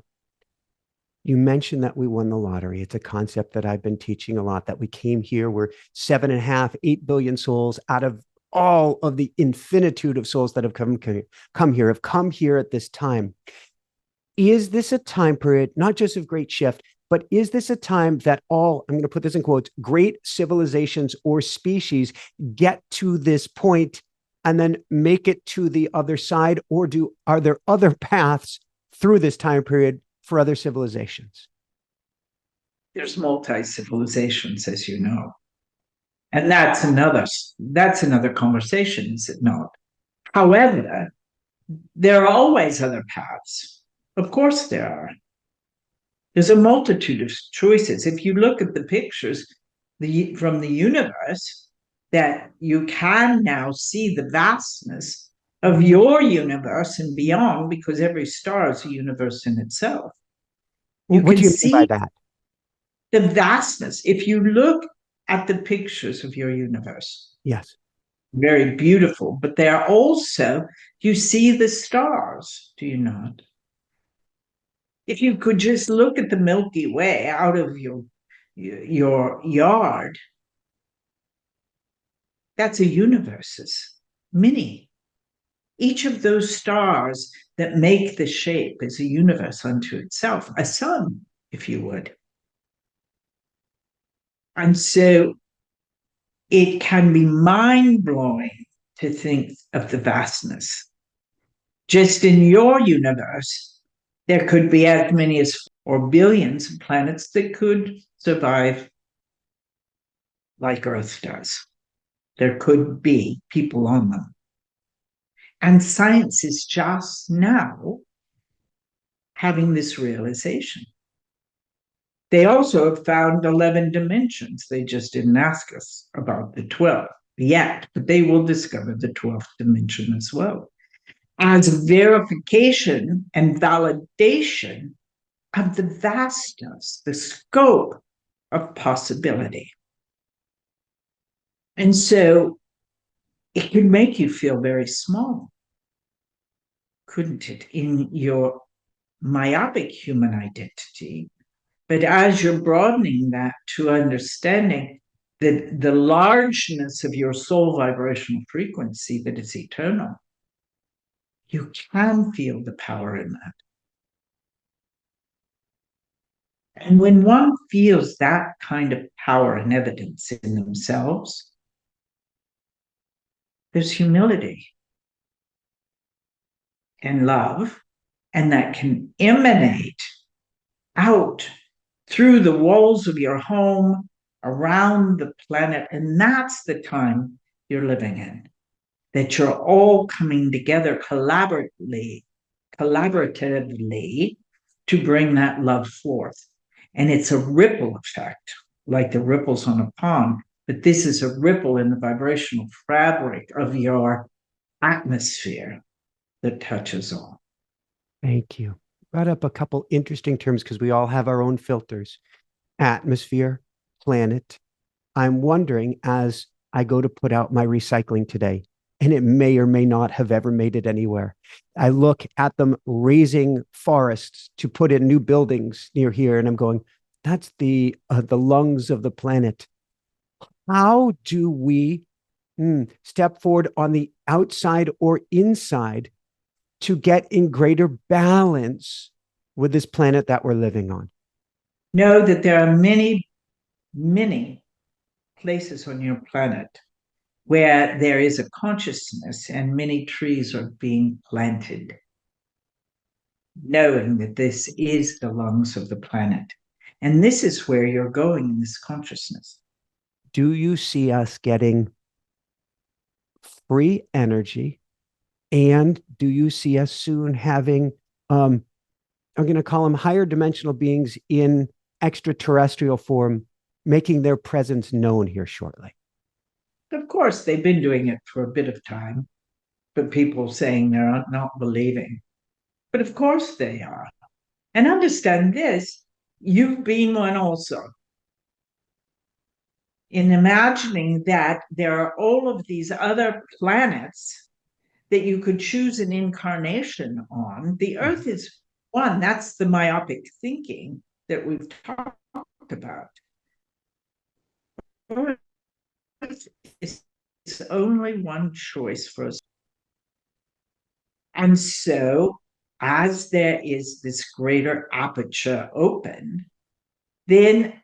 You mentioned that we won the lottery. It's a concept that I've been teaching a lot, that we came here, we're 7.5, 8 billion souls out of all of the infinitude of souls that have come here at this time. Is this a time period, not just of great shift, but is this a time that all, I'm going to put this in quotes, great civilizations or species get to this point and then make it to the other side? Or are there other paths through this time period for other civilizations? There's multi-civilizations, as you know. And that's another conversation, is it not? However, there are always other paths. Of course there are. There's a multitude of choices. If you look at the pictures from the universe, that you can now see the vastness of your universe and beyond, because every star is a universe in itself. What do you mean by that? The vastness. If you look at the pictures of your universe, yes, very beautiful, but they are also, you see the stars, do you not? If you could just look at the Milky Way out of your yard, that's a universe, many. Each of those stars that make the shape is a universe unto itself, a sun, if you would. And so it can be mind-blowing to think of the vastness. Just in your universe, there could be as many as or billions of planets that could survive like Earth does. There could be people on them. And science is just now having this realization. They also have found 11 dimensions. They just didn't ask us about the 12th yet, but they will discover the 12th dimension as well, as verification and validation of the vastness, the scope of possibility. And so it could make you feel very small, couldn't it, in your myopic human identity? But as you're broadening that to understanding the largeness of your soul vibrational frequency that is eternal, you can feel the power in that. And when one feels that kind of power and evidence in themselves, there's humility and love, and that can emanate out through the walls of your home, around the planet. And that's the time you're living in, that you're all coming together collaboratively to bring that love forth. And it's a ripple effect, like the ripples on a pond, but this is a ripple in the vibrational fabric of your atmosphere that touches all. Thank you. Brought up a couple interesting terms because we all have our own filters. Atmosphere, planet. I'm wondering, as I go to put out my recycling today, and it may or may not have ever made it anywhere, I look at them raising forests to put in new buildings near here, and I'm going, that's the lungs of the planet. How do we step forward on the outside or inside to get in greater balance with this planet that we're living on? Know that there are many, many places on your planet where there is a consciousness and many trees are being planted, knowing that this is the lungs of the planet. And this is where you're going in this consciousness. Do you see us getting free energy? And do you see us soon having, I'm going to call them higher dimensional beings in extraterrestrial form, making their presence known here shortly? Of course, they've been doing it for a bit of time, but people saying they're not believing. But of course they are. And understand this, you've been one also. In imagining that there are all of these other planets that you could choose an incarnation on, the Earth is one. That's the myopic thinking that we've talked about. It's only one choice for us. And so, as there is this greater aperture open, then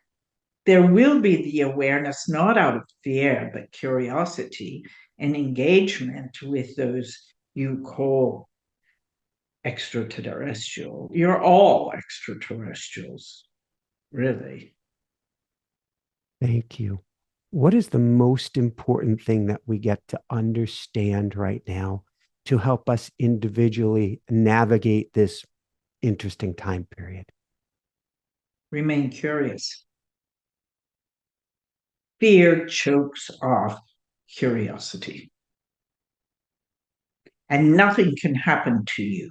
there will be the awareness, not out of fear, but curiosity, and engagement with those you call extraterrestrial. You're all extraterrestrials, really. Thank you. What is the most important thing that we get to understand right now to help us individually navigate this interesting time period? Remain curious. Fear chokes off curiosity. And nothing can happen to you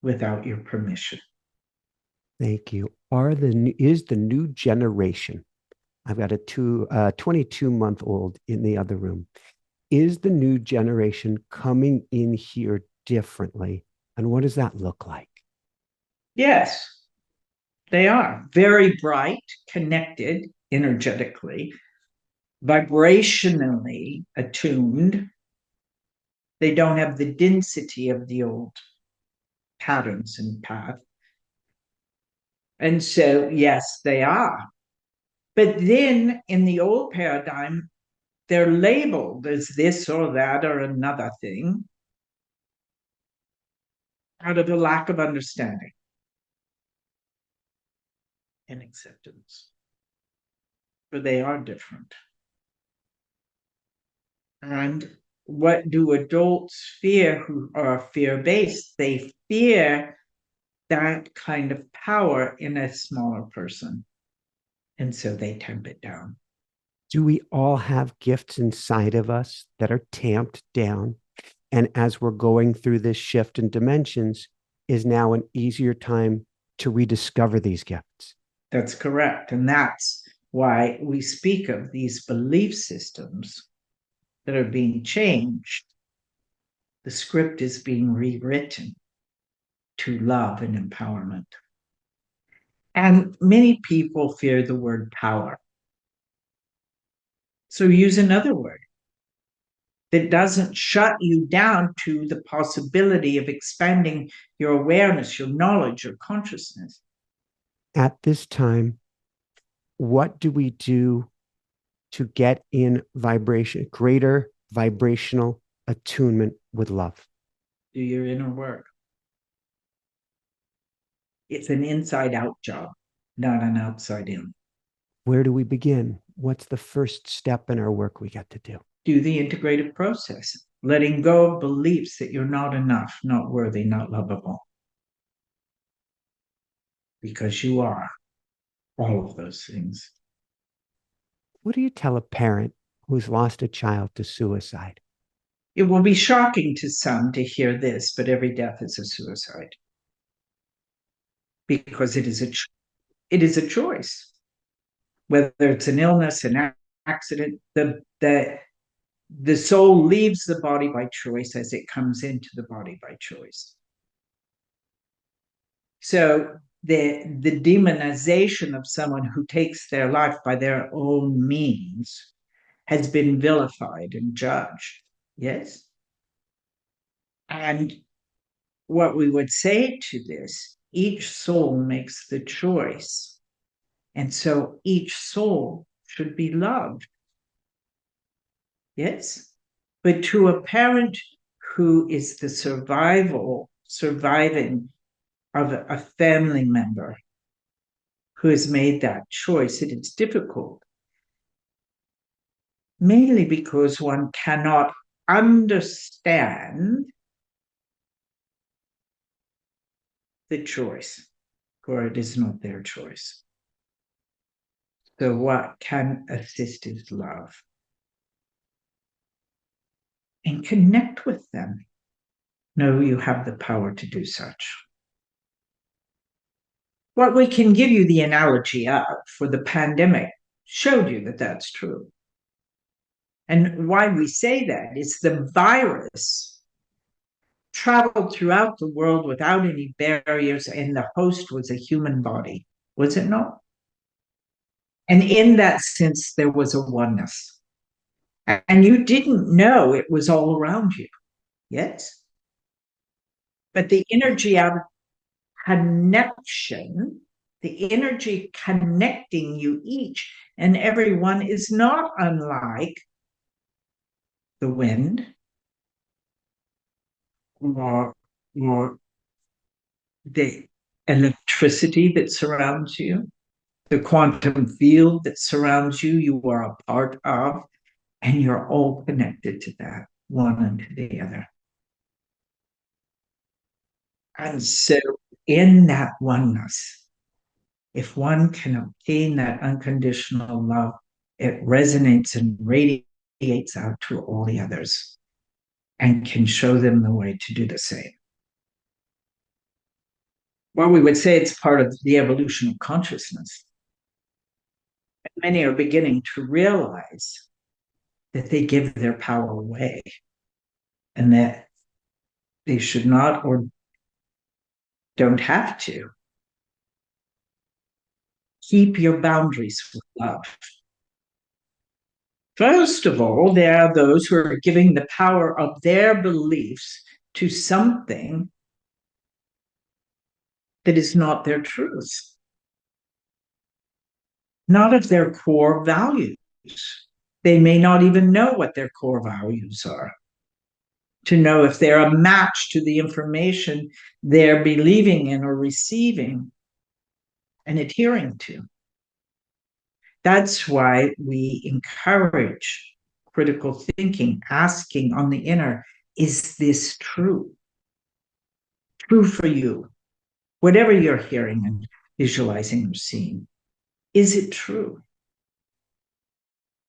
without your permission. Thank you. Is the new generation, I've got a 22-month-old in the other room, is the new generation coming in here differently? And what does that look like? Yes, they are very bright, connected energetically, vibrationally attuned. They don't have the density of the old patterns and path. And so, yes, they are. But then in the old paradigm, they're labeled as this or that or another thing out of a lack of understanding and acceptance. But they are different. And what do adults fear who are fear-based? They fear that kind of power in a smaller person. And so they temp it down. Do we all have gifts inside of us that are tamped down? And as we're going through this shift in dimensions, is now an easier time to rediscover these gifts? That's correct. And that's why we speak of these belief systems that are being changed. The script is being rewritten to love and empowerment. And many people fear the word power. So use another word that doesn't shut you down to the possibility of expanding your awareness, your knowledge, your consciousness. At this time, what do we do to get in greater vibrational attunement with love? Do your inner work. It's an inside out job, not an outside in. Where do we begin? What's the first step in our work we get to do? Do the integrative process, letting go of beliefs that you're not enough, not worthy, not lovable. Because you are all of those things. What do you tell a parent who's lost a child to suicide? It will be shocking to some to hear this, but every death is a suicide. Because it is a choice. Whether it's an illness, an accident, the soul leaves the body by choice as it comes into the body by choice. So the demonization of someone who takes their life by their own means has been vilified and judged. Yes? And what we would say to this, each soul makes the choice. And so each soul should be loved. Yes? But to a parent who is the surviving of a family member who has made that choice, it is difficult. Mainly because one cannot understand the choice, for it is not their choice. So what can assist is love. And connect with them. Know you have the power to do such. What we can give you the analogy of for the pandemic showed you that that's true. And why we say that is the virus traveled throughout the world without any barriers, and the host was a human body, was it not? And in that sense, there was a oneness. And you didn't know it was all around you. Yes? But the energy of connection, the energy connecting you each and everyone is not unlike the wind, or the electricity that surrounds you, the quantum field that surrounds you, you are a part of, and you're all connected to that, one and to the other. And so, in that oneness, if one can obtain that unconditional love, it resonates and radiates out to all the others and can show them the way to do the same. Well, we would say it's part of the evolution of consciousness. And many are beginning to realize that they give their power away and that they should not or don't have to. Keep your boundaries with love. First of all, there are those who are giving the power of their beliefs to something that is not their truth, not of their core values. They may not even know what their core values are, to know if they're a match to the information they're believing in or receiving and adhering to. That's why we encourage critical thinking, asking on the inner, is this true? True for you? Whatever you're hearing and visualizing or seeing, is it true?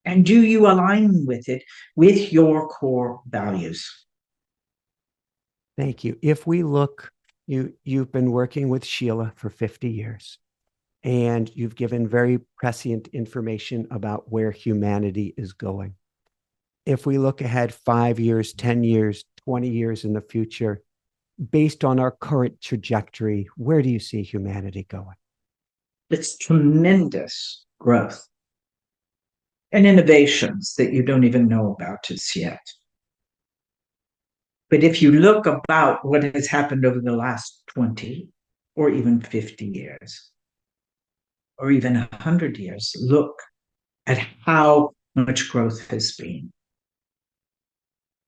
And do you align with it, with your core values? Thank you. If we look, you've been working with Sheila for 50 years, and you've given very prescient information about where humanity is going. If we look ahead 5 years, 10 years, 20 years in the future, based on our current trajectory, where do you see humanity going? It's tremendous growth and innovations that you don't even know about just yet. But if you look about what has happened over the last 20 or even 50 years, or even 100 years, look at how much growth has been.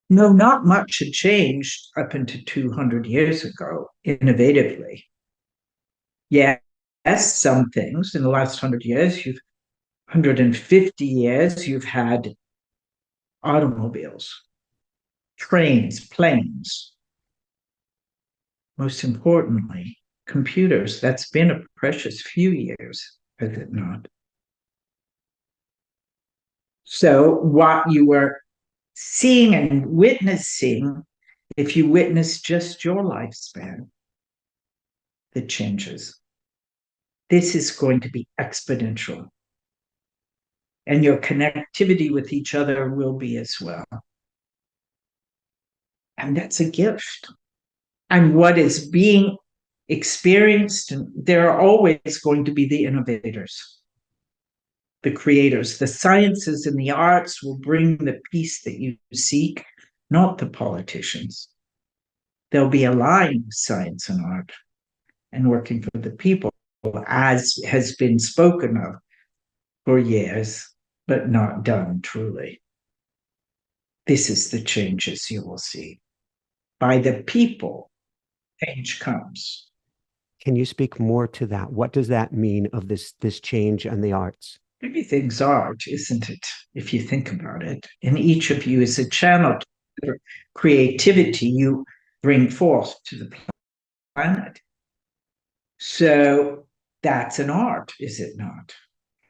No, not much had changed up into 200 years ago, innovatively. Yes, some things in the last 100 years, 150 years, you've had automobiles, trains, planes. Most importantly, computers. That's been a precious few years, has it not? So what you were seeing and witnessing, if you witness just your lifespan, it changes. This is going to be exponential. And your connectivity with each other will be as well. And that's a gift. And what is being experienced, there are always going to be the innovators, the creators. The sciences and the arts will bring the peace that you seek, not the politicians. They'll be aligned with science and art and working for the people, as has been spoken of for years, but not done truly. This is the changes you will see. By the people, change comes. Can you speak more to that? What does that mean of this change and the arts? Everything's art, isn't it? If you think about it. And each of you is a channel to creativity you bring forth to the planet. So that's an art, is it not?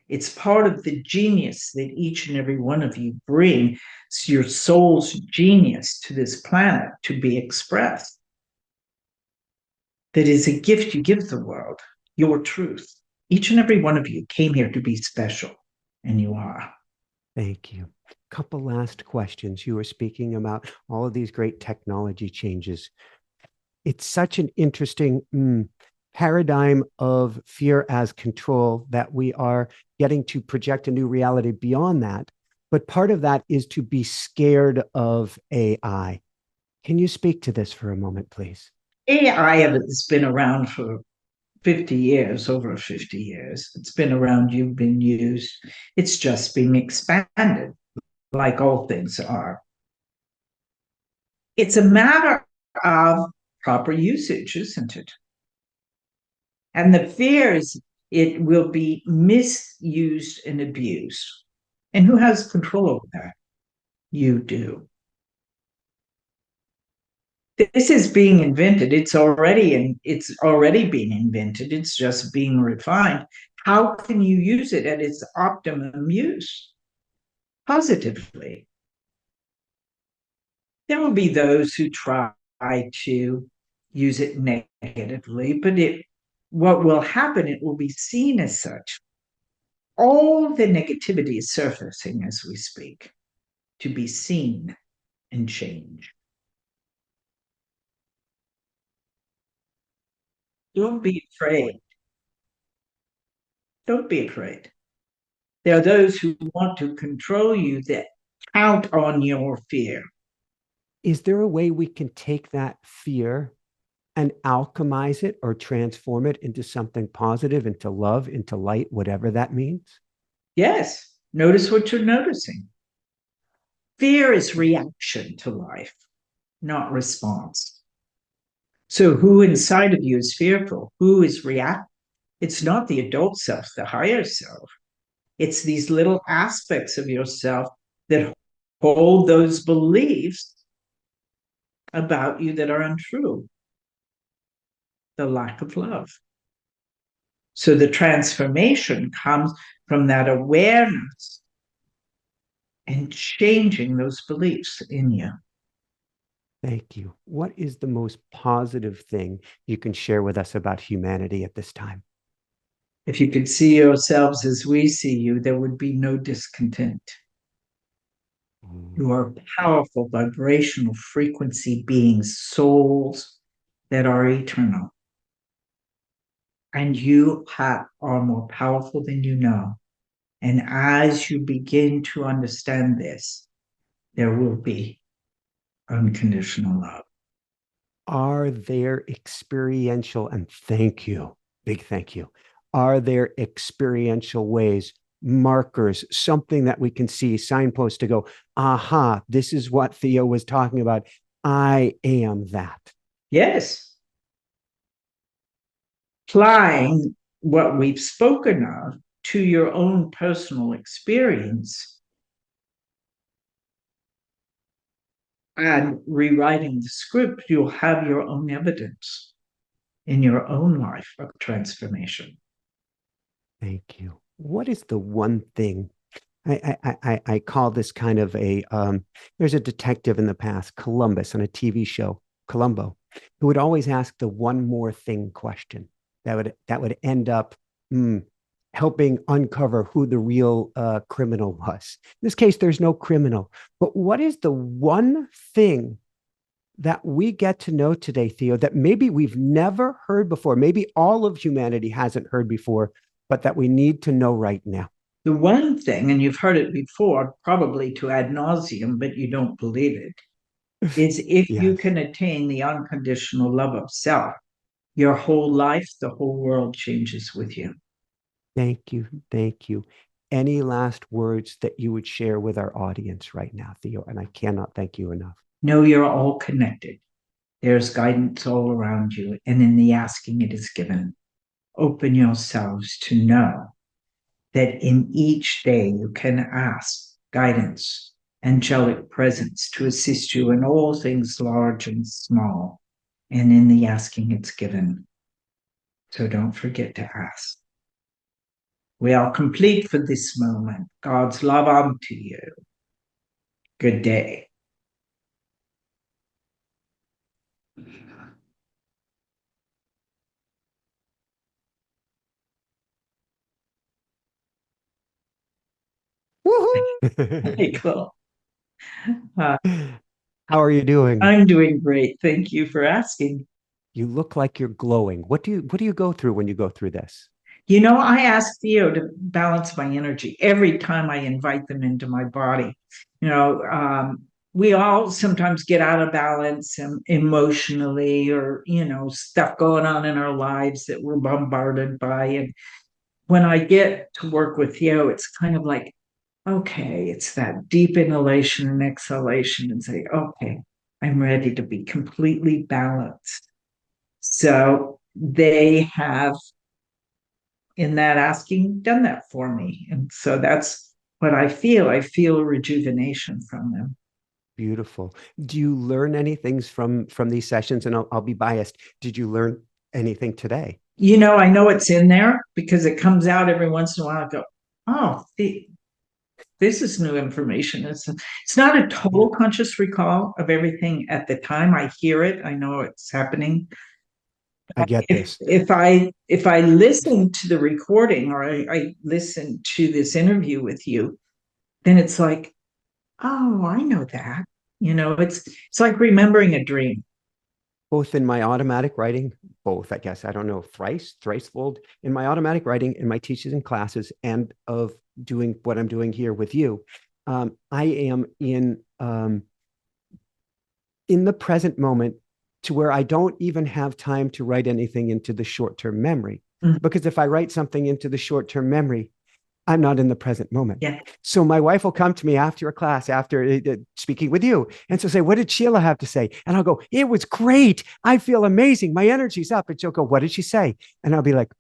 It's part of the genius that each and every one of you bring, your soul's genius to this planet to be expressed. That is a gift you give the world, your truth. Each and every one of you came here to be special, and you are. Thank you. Couple last questions. You were speaking about all of these great technology changes. It's such an interesting paradigm of fear as control that we are getting to project a new reality beyond that. But part of that is to be scared of AI. Can you speak to this for a moment, please? AI has been around for 50 years, over 50 years. It's been around, you've been used. It's just being expanded, like all things are. It's a matter of proper usage, isn't it? And the fear is it will be misused and abused. And who has control over that? You do. This is being invented. It's already being invented. It's just being refined. How can you use it at its optimum use? Positively. There will be those who try to use it negatively, but what will happen, it will be seen as such. All the negativity is surfacing as we speak to be seen and changed. Don't be afraid. Don't be afraid. There are those who want to control you that count on your fear. Is there a way we can take that fear and alchemize it or transform it into something positive, into love, into light, whatever that means? Yes, notice what you're noticing. Fear is reaction to life, not response. So who inside of you is fearful? Who is react? It's not the adult self, the higher self. It's these little aspects of yourself that hold those beliefs about you that are untrue. The lack of love. So the transformation comes from that awareness and changing those beliefs in you. Thank you. What is the most positive thing you can share with us about humanity at this time? If you could see yourselves as we see you, there would be no discontent. You are powerful vibrational frequency beings, souls that are eternal. And you are more powerful than you know. And as you begin to understand this, there will be unconditional love. Are there experiential, and thank you, big thank you. Are there experiential ways, markers, something that we can see, signposts to go, aha, this is what Theo was talking about. I am that. Yes. Applying what we've spoken of to your own personal experience and rewriting the script, you'll have your own evidence in your own life of transformation. Thank you. What is the one thing I call this kind of there's a detective in the past, Columbus, on a TV show, Columbo, who would always ask the one more thing question that would end up helping uncover who the real criminal was. In this case, there's no criminal. But what is the one thing that we get to know today, Theo, that maybe we've never heard before, maybe all of humanity hasn't heard before, but that we need to know right now? The one thing, and you've heard it before, probably to ad nauseum, but you don't believe it, is if Yes. you can attain the unconditional love of self, your whole life, the whole world changes with you. Thank you. Thank you. Any last words that you would share with our audience right now, Theo? And I cannot thank you enough. Know you're all connected. There's guidance all around you, and in the asking it is given. Open yourselves to know that in each day you can ask guidance, angelic presence to assist you in all things large and small. And in the asking, it's given. So don't forget to ask. We are complete for this moment. God's love unto you. Good day. Michael. How are you doing? I'm doing great. Thank you for asking. You look like you're glowing. What do you go through when you go through this? You know, I ask Theo to balance my energy every time I invite them into my body. You know, we all sometimes get out of balance emotionally, or, you know, stuff going on in our lives that we're bombarded by. And when I get to work with Theo, it's kind of like, okay, it's that deep inhalation and exhalation, and say, okay, I'm ready to be completely balanced. So they have, in that asking, done that for me. And so that's what I feel. I feel a rejuvenation from them. Beautiful. Do you learn anything from these sessions? And I'll be biased. Did you learn anything today? I know it's in there because it comes out every once in a while. I go, oh, this is new information. It's not a total conscious recall of everything at the time. I hear it. I know it's happening. I get this. If I listen to the recording, or I listen to this interview with you, then it's like, oh, I know that. It's like remembering a dream. Both in my automatic writing, both, I guess, I don't know, thricefold in my automatic writing, in my teachings and classes, and of doing what I'm doing here with you. I am in the present moment, to where I don't even have time to write anything into the short-term memory. Mhm. Because if I write something into the short-term memory, I'm not in the present moment. Yeah. So my wife will come to me after a class, after speaking with you, and she'll say, what did Sheila have to say? And I'll go, it was great. I feel amazing. My energy's up. And she'll go, what did she say? And I'll be like,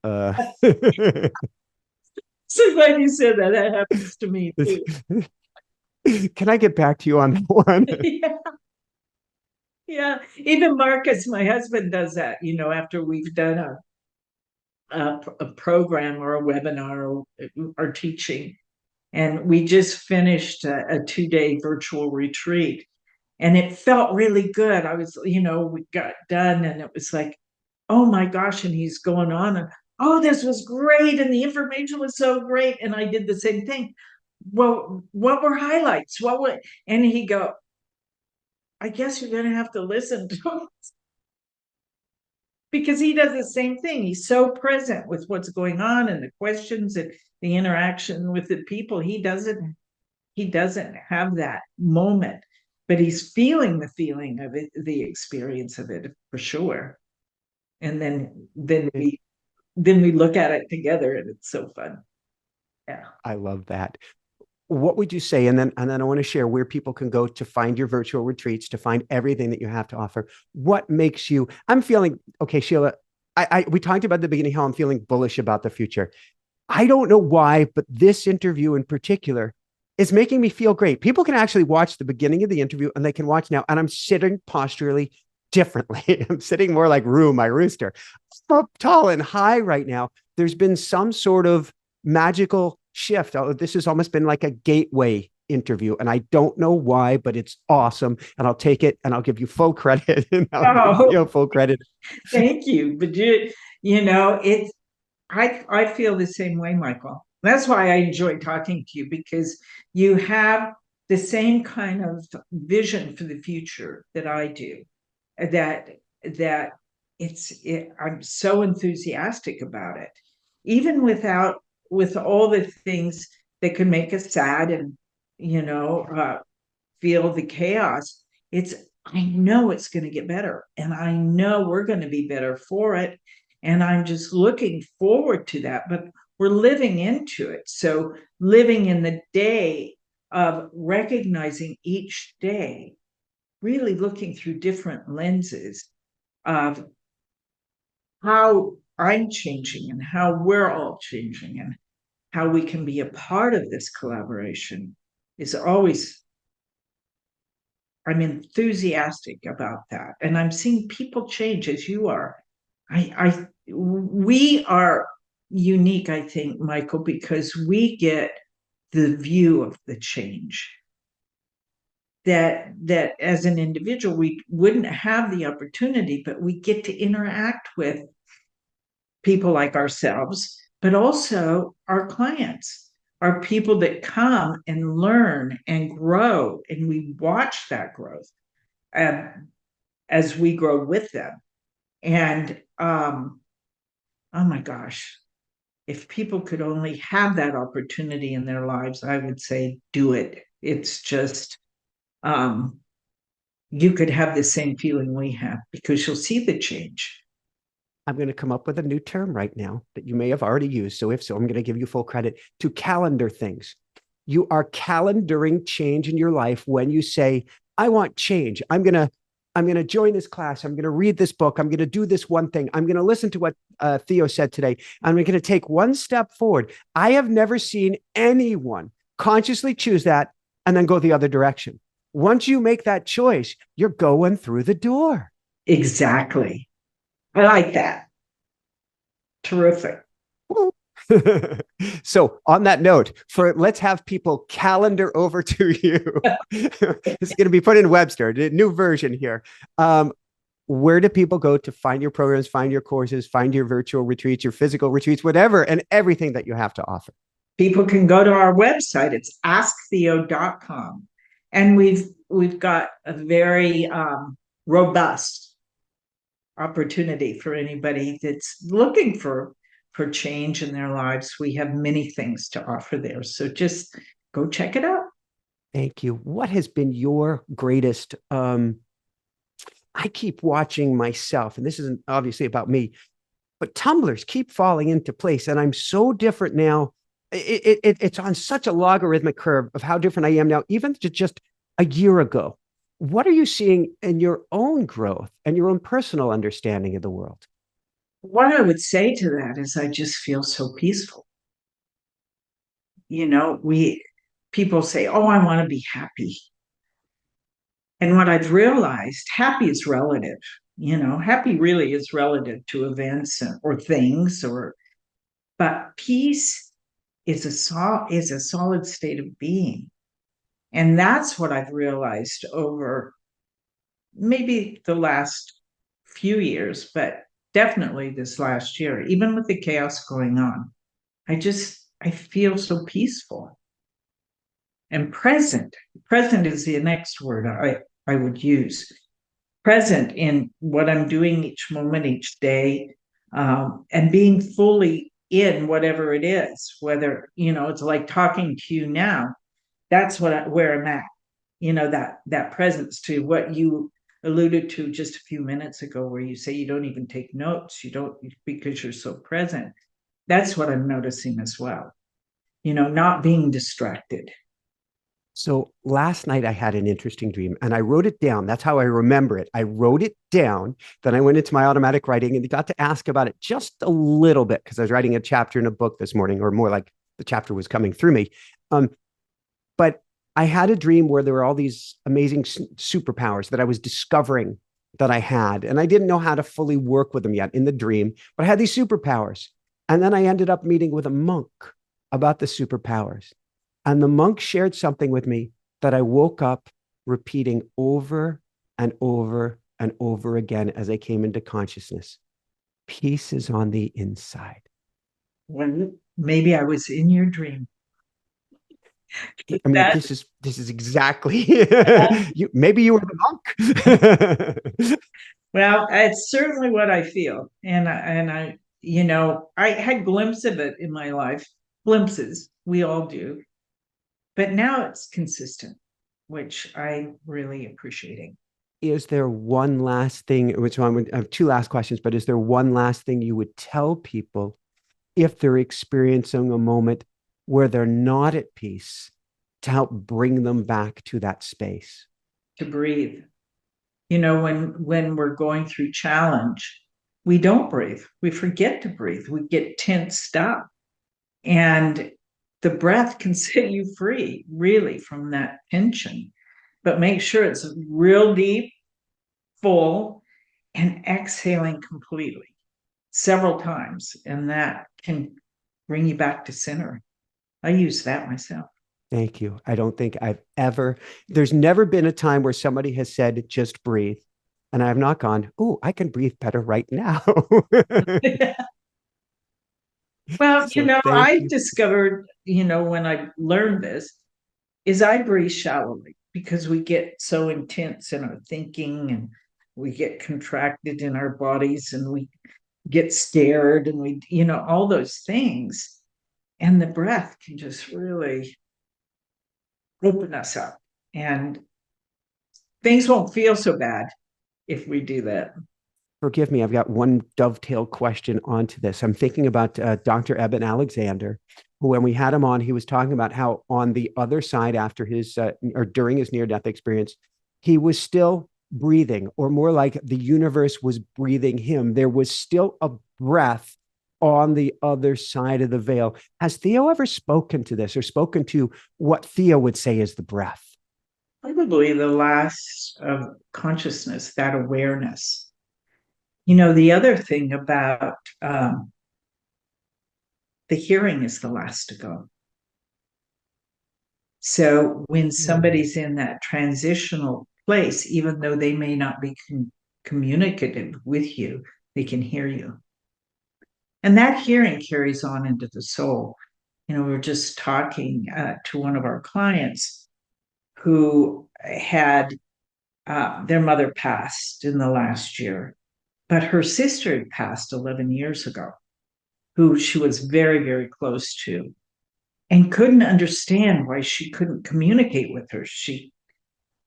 So glad you said that. That happens to me too. can I get back to you on that one? Yeah. Yeah. Even Marcus, my husband, does that, after we've done a program or a webinar or teaching. And we just finished a 2-day virtual retreat. And it felt really good. We got done and it was like, oh my gosh. And he's going on and, oh, this was great. And the information was so great. And I did the same thing. Well, what were highlights? And he go, I guess you're going to have to listen to it. Because he does the same thing. He's so present with what's going on and the questions and the interaction with the people. He doesn't have that moment, but he's feeling the feeling of it, the experience of it for sure. And then we look at it together and it's so fun. Yeah. I love that. What would you say? And then I want to share where people can go to find your virtual retreats, to find everything that you have to offer. What makes you, I'm feeling, okay, Sheila, we talked about at the beginning how I'm feeling bullish about the future. I don't know why, but this interview in particular is making me feel great. People can actually watch the beginning of the interview and they can watch now. And I'm sitting posturally differently. I'm sitting more like Roo, my rooster. I'm up tall and high right now. There's been some sort of magical shift. This has almost been like a gateway interview. And I don't know why, but it's awesome. And I'll take it and I'll give you full credit. Full credit. Thank you. But it's, I feel the same way, Michael. That's why I enjoy talking to you, because you have the same kind of vision for the future that I do. That I'm so enthusiastic about it, even with all the things that could make us sad and feel the chaos. I know it's going to get better, and I know we're going to be better for it. And I'm just looking forward to that. But we're living into it. So living in the day of recognizing each day, really looking through different lenses of how I'm changing and how we're all changing and how we can be a part of this collaboration is always, I'm enthusiastic about that. And I'm seeing people change as you are. We are unique, I think, Michael, because we get the view of the change that as an individual we wouldn't have the opportunity, but we get to interact with people like ourselves, but also our clients, our people that come and learn and grow, and we watch that growth as we grow with them. And oh my gosh, if people could only have that opportunity in their lives, I would say do it. It's just you could have the same feeling we have, because you'll see the change. I'm going to come up with a new term right now that you may have already used. So if so, I'm going to give you full credit, to calendar things. You are calendaring change in your life when you say, I want change. I'm going to join this class. I'm going to read this book. I'm going to do this one thing. I'm going to listen to what Theo said today. I'm going to take one step forward. I have never seen anyone consciously choose that and then go the other direction. Once you make that choice, you're going through the door. Exactly. I like that. Terrific. So on that note, let's have people calendar over to you. It's going to be put in Webster, the new version here. Where do people go to find your programs, find your courses, find your virtual retreats, your physical retreats, whatever, and everything that you have to offer? People can go to our website. It's asktheo.com. And we've got a very robust opportunity for anybody that's looking for change in their lives. We have many things to offer there. So just go check it out. Thank you. What has been your greatest, I keep watching myself, and this isn't obviously about me, but tumblers keep falling into place. And I'm so different now. It's on such a logarithmic curve of how different I am now, even to just a year ago. What are you seeing in your own growth and your own personal understanding of the world? What I would say to that is I just feel so peaceful. People say, oh, I want to be happy. And what I've realized, happy is relative. Happy really is relative to events or things, but peace is a solid state of being. And that's what I've realized over maybe the last few years, but definitely this last year, even with the chaos going on. I feel so peaceful and present. Present is the next word I would use. Present in what I'm doing each moment, each day, and being fully in whatever it is, whether, it's like talking to you now. That's where I'm at, that presence to what you alluded to just a few minutes ago, where you say you don't even take notes, because you're so present. That's what I'm noticing as well, not being distracted. So last night I had an interesting dream and I wrote it down. That's how I remember it. I wrote it down. Then I went into my automatic writing and got to ask about it just a little bit because I was writing a chapter in a book this morning, or more like the chapter was coming through me. But I had a dream where there were all these amazing superpowers that I was discovering that I had. And I didn't know how to fully work with them yet in the dream, but I had these superpowers. And then I ended up meeting with a monk about the superpowers. And the monk shared something with me that I woke up repeating over and over and over again as I came into consciousness. Peace is on the inside. Well, maybe I was in your dream. I mean, this is exactly maybe you were the monk. Well, it's certainly what I feel, and I I had glimpses of it in my life. Glimpses, we all do, but now it's consistent, which I'm really appreciating. Is there one last thing? Which one? I have two last questions, but is there one last thing you would tell people if they're experiencing a moment where they're not at peace, to help bring them back to that space? To breathe. When we're going through challenge, we don't breathe. We forget to breathe. We get tensed up. And the breath can set you free, really, from that tension. But make sure it's real deep, full, and exhaling completely several times. And that can bring you back to center. I use that myself. Thank you. I don't think there's never been a time where somebody has said, just breathe. And I have not gone, oh, I can breathe better right now. Well, I discovered, when I learned this, is I breathe shallowly because we get so intense in our thinking and we get contracted in our bodies and we get scared and we, all those things. And the breath can just really open us up, and things won't feel so bad if we do that. Forgive me, I've got one dovetail question onto this. I'm thinking about Dr. Eben Alexander, when we had him on, he was talking about how on the other side, after his or during his near-death experience, he was still breathing, or more like the universe was breathing him. There was still a breath on the other side of the veil. Has Theo ever spoken to this, or spoken to what Theo would say is the breath? Probably the last of consciousness, that awareness. You know, the other thing about the hearing is the last to go. So when somebody's in that transitional place, even though they may not be communicative with you, they can hear you. And that hearing carries on into the soul. You know, we were just talking to one of our clients who had their mother passed in the last year, but her sister had passed 11 years ago, who she was very, very close to, and couldn't understand why she couldn't communicate with her.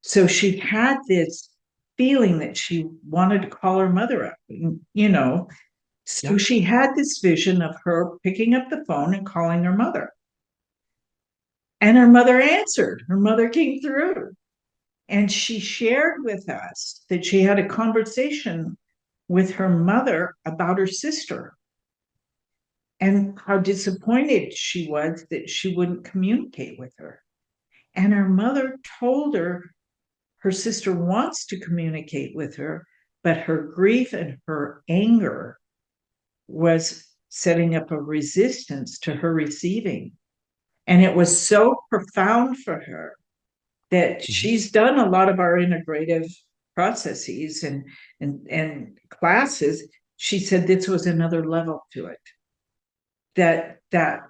So she had this feeling that she wanted to call her mother up, you know. So she had this vision of her picking up the phone and calling her mother. And her mother answered. Her mother came through. And she shared with us that she had a conversation with her mother about her sister and how disappointed she was that she wouldn't communicate with her. And her mother told her sister wants to communicate with her, but her grief and her anger was setting up a resistance to her receiving. And it was so profound for her that she's done a lot of our integrative processes and classes. She said this was another level to it, that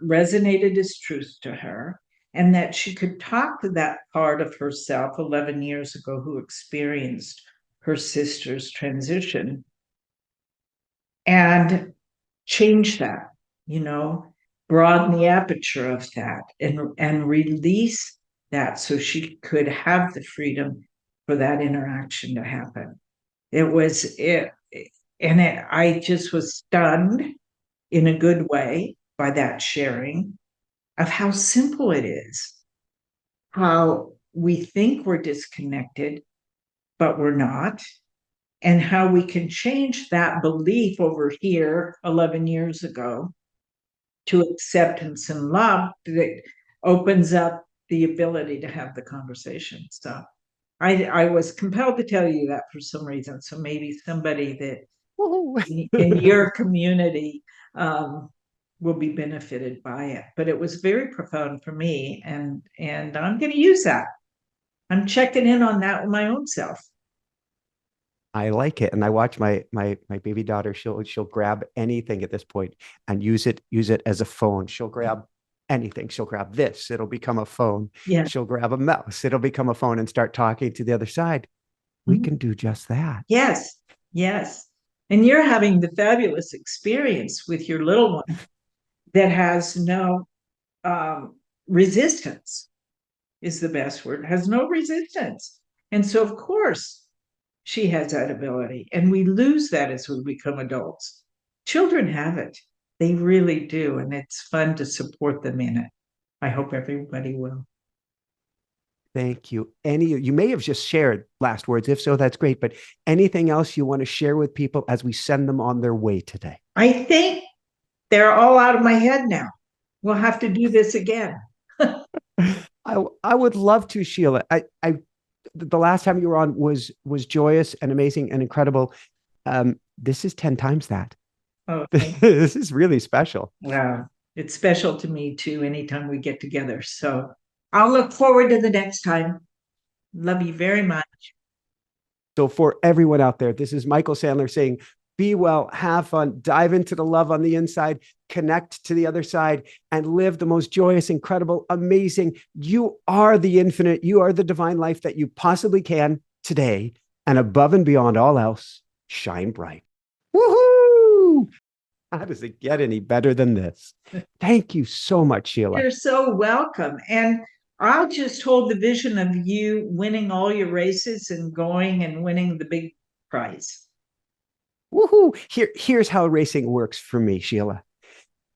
resonated as truth to her, and that she could talk to that part of herself 11 years ago who experienced her sister's transition and change that, you know, broaden the aperture of that and release that so she could have the freedom for that interaction to happen. I just was stunned in a good way by that sharing of how simple it is, how we think we're disconnected, but we're not, and how we can change that belief over here 11 years ago to acceptance and love that opens up the ability to have the conversation. So I was compelled to tell you that for some reason. So maybe somebody that in your community will be benefited by it. But it was very profound for me, and I'm going to use that. I'm checking in on that with my own self. I like it, and I watch my baby daughter. She'll grab anything at this point and use it as a phone. She'll grab anything. She'll grab this. It'll become a phone. Yeah. She'll grab a mouse. It'll become a phone and start talking to the other side. We can do just that. Yes. Yes. And you're having the fabulous experience with your little one that has no resistance, is the best word, has no resistance. And so, of course, she has that ability. And we lose that as we become adults. Children have it. They really do. And it's fun to support them in it. I hope everybody will. Thank you. You may have just shared last words. If so, that's great. But anything else you want to share with people as we send them on their way today? I think they're all out of my head now. We'll have to do this again. I would love to, Sheila. The last time you were on was joyous and amazing and incredible. This is 10 times that. Oh, this is really special. Wow. It's special to me too, anytime we get together. So I'll look forward to the next time. Love you very much. So for everyone out there, this is Michael Sandler saying, be well, have fun, dive into the love on the inside, connect to the other side, and live the most joyous, incredible, amazing. You are the infinite. You are the divine life that you possibly can today. And above and beyond all else, shine bright. Woohoo! How does it get any better than this? Thank you so much, Sheila. You're so welcome. And I'll just hold the vision of you winning all your races and going and winning the big prize. Woohoo! Here's how racing works for me, Sheila.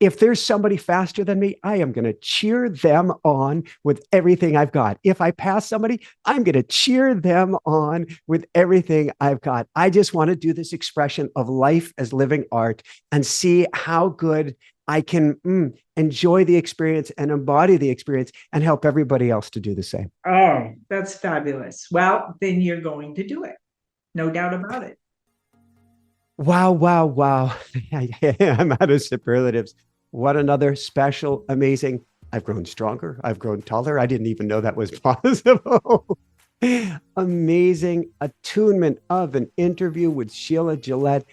If there's somebody faster than me, I am going to cheer them on with everything I've got. If I pass somebody, I'm going to cheer them on with everything I've got. I just want to do this expression of life as living art and see how good I can enjoy the experience and embody the experience and help everybody else to do the same. Oh, that's fabulous. Well, then you're going to do it. No doubt about it. Wow, wow, wow. I'm out of superlatives. What another special, amazing. I've grown stronger. I've grown taller. I didn't even know that was possible. Amazing attunement of an interview with Sheila Gillette.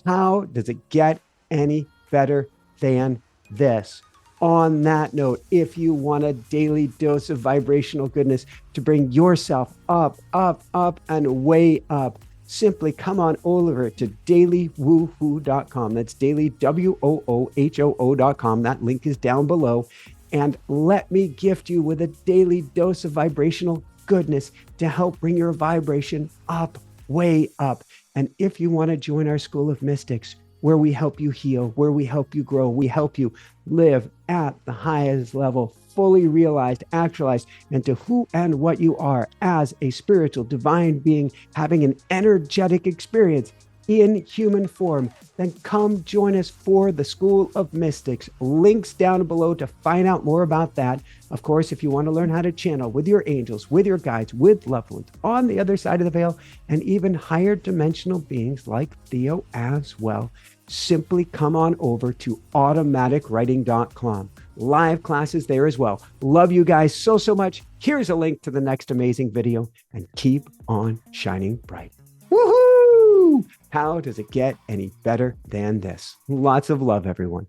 How does it get any better than this? On that note, if you want a daily dose of vibrational goodness to bring yourself up, up, up, and way up, simply come on over to dailywoohoo.com. That's daily, WOOHOO.com. That link is down below. And let me gift you with a daily dose of vibrational goodness to help bring your vibration up, way up. And if you want to join our School of Mystics, where we help you heal, where we help you grow, we help you live at the highest level, fully realized, actualized into who and what you are as a spiritual divine being, having an energetic experience in human form, then come join us for the School of Mystics. Links down below to find out more about that. Of course, if you want to learn how to channel with your angels, with your guides, with loved ones on the other side of the veil, and even higher dimensional beings like Theo as well, simply come on over to automaticwriting.com. Live classes there as well. Love you guys so, so much. Here's a link to the next amazing video, and keep on shining bright. Woohoo! How does it get any better than this? Lots of love, everyone.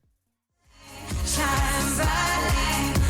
Shine brightly.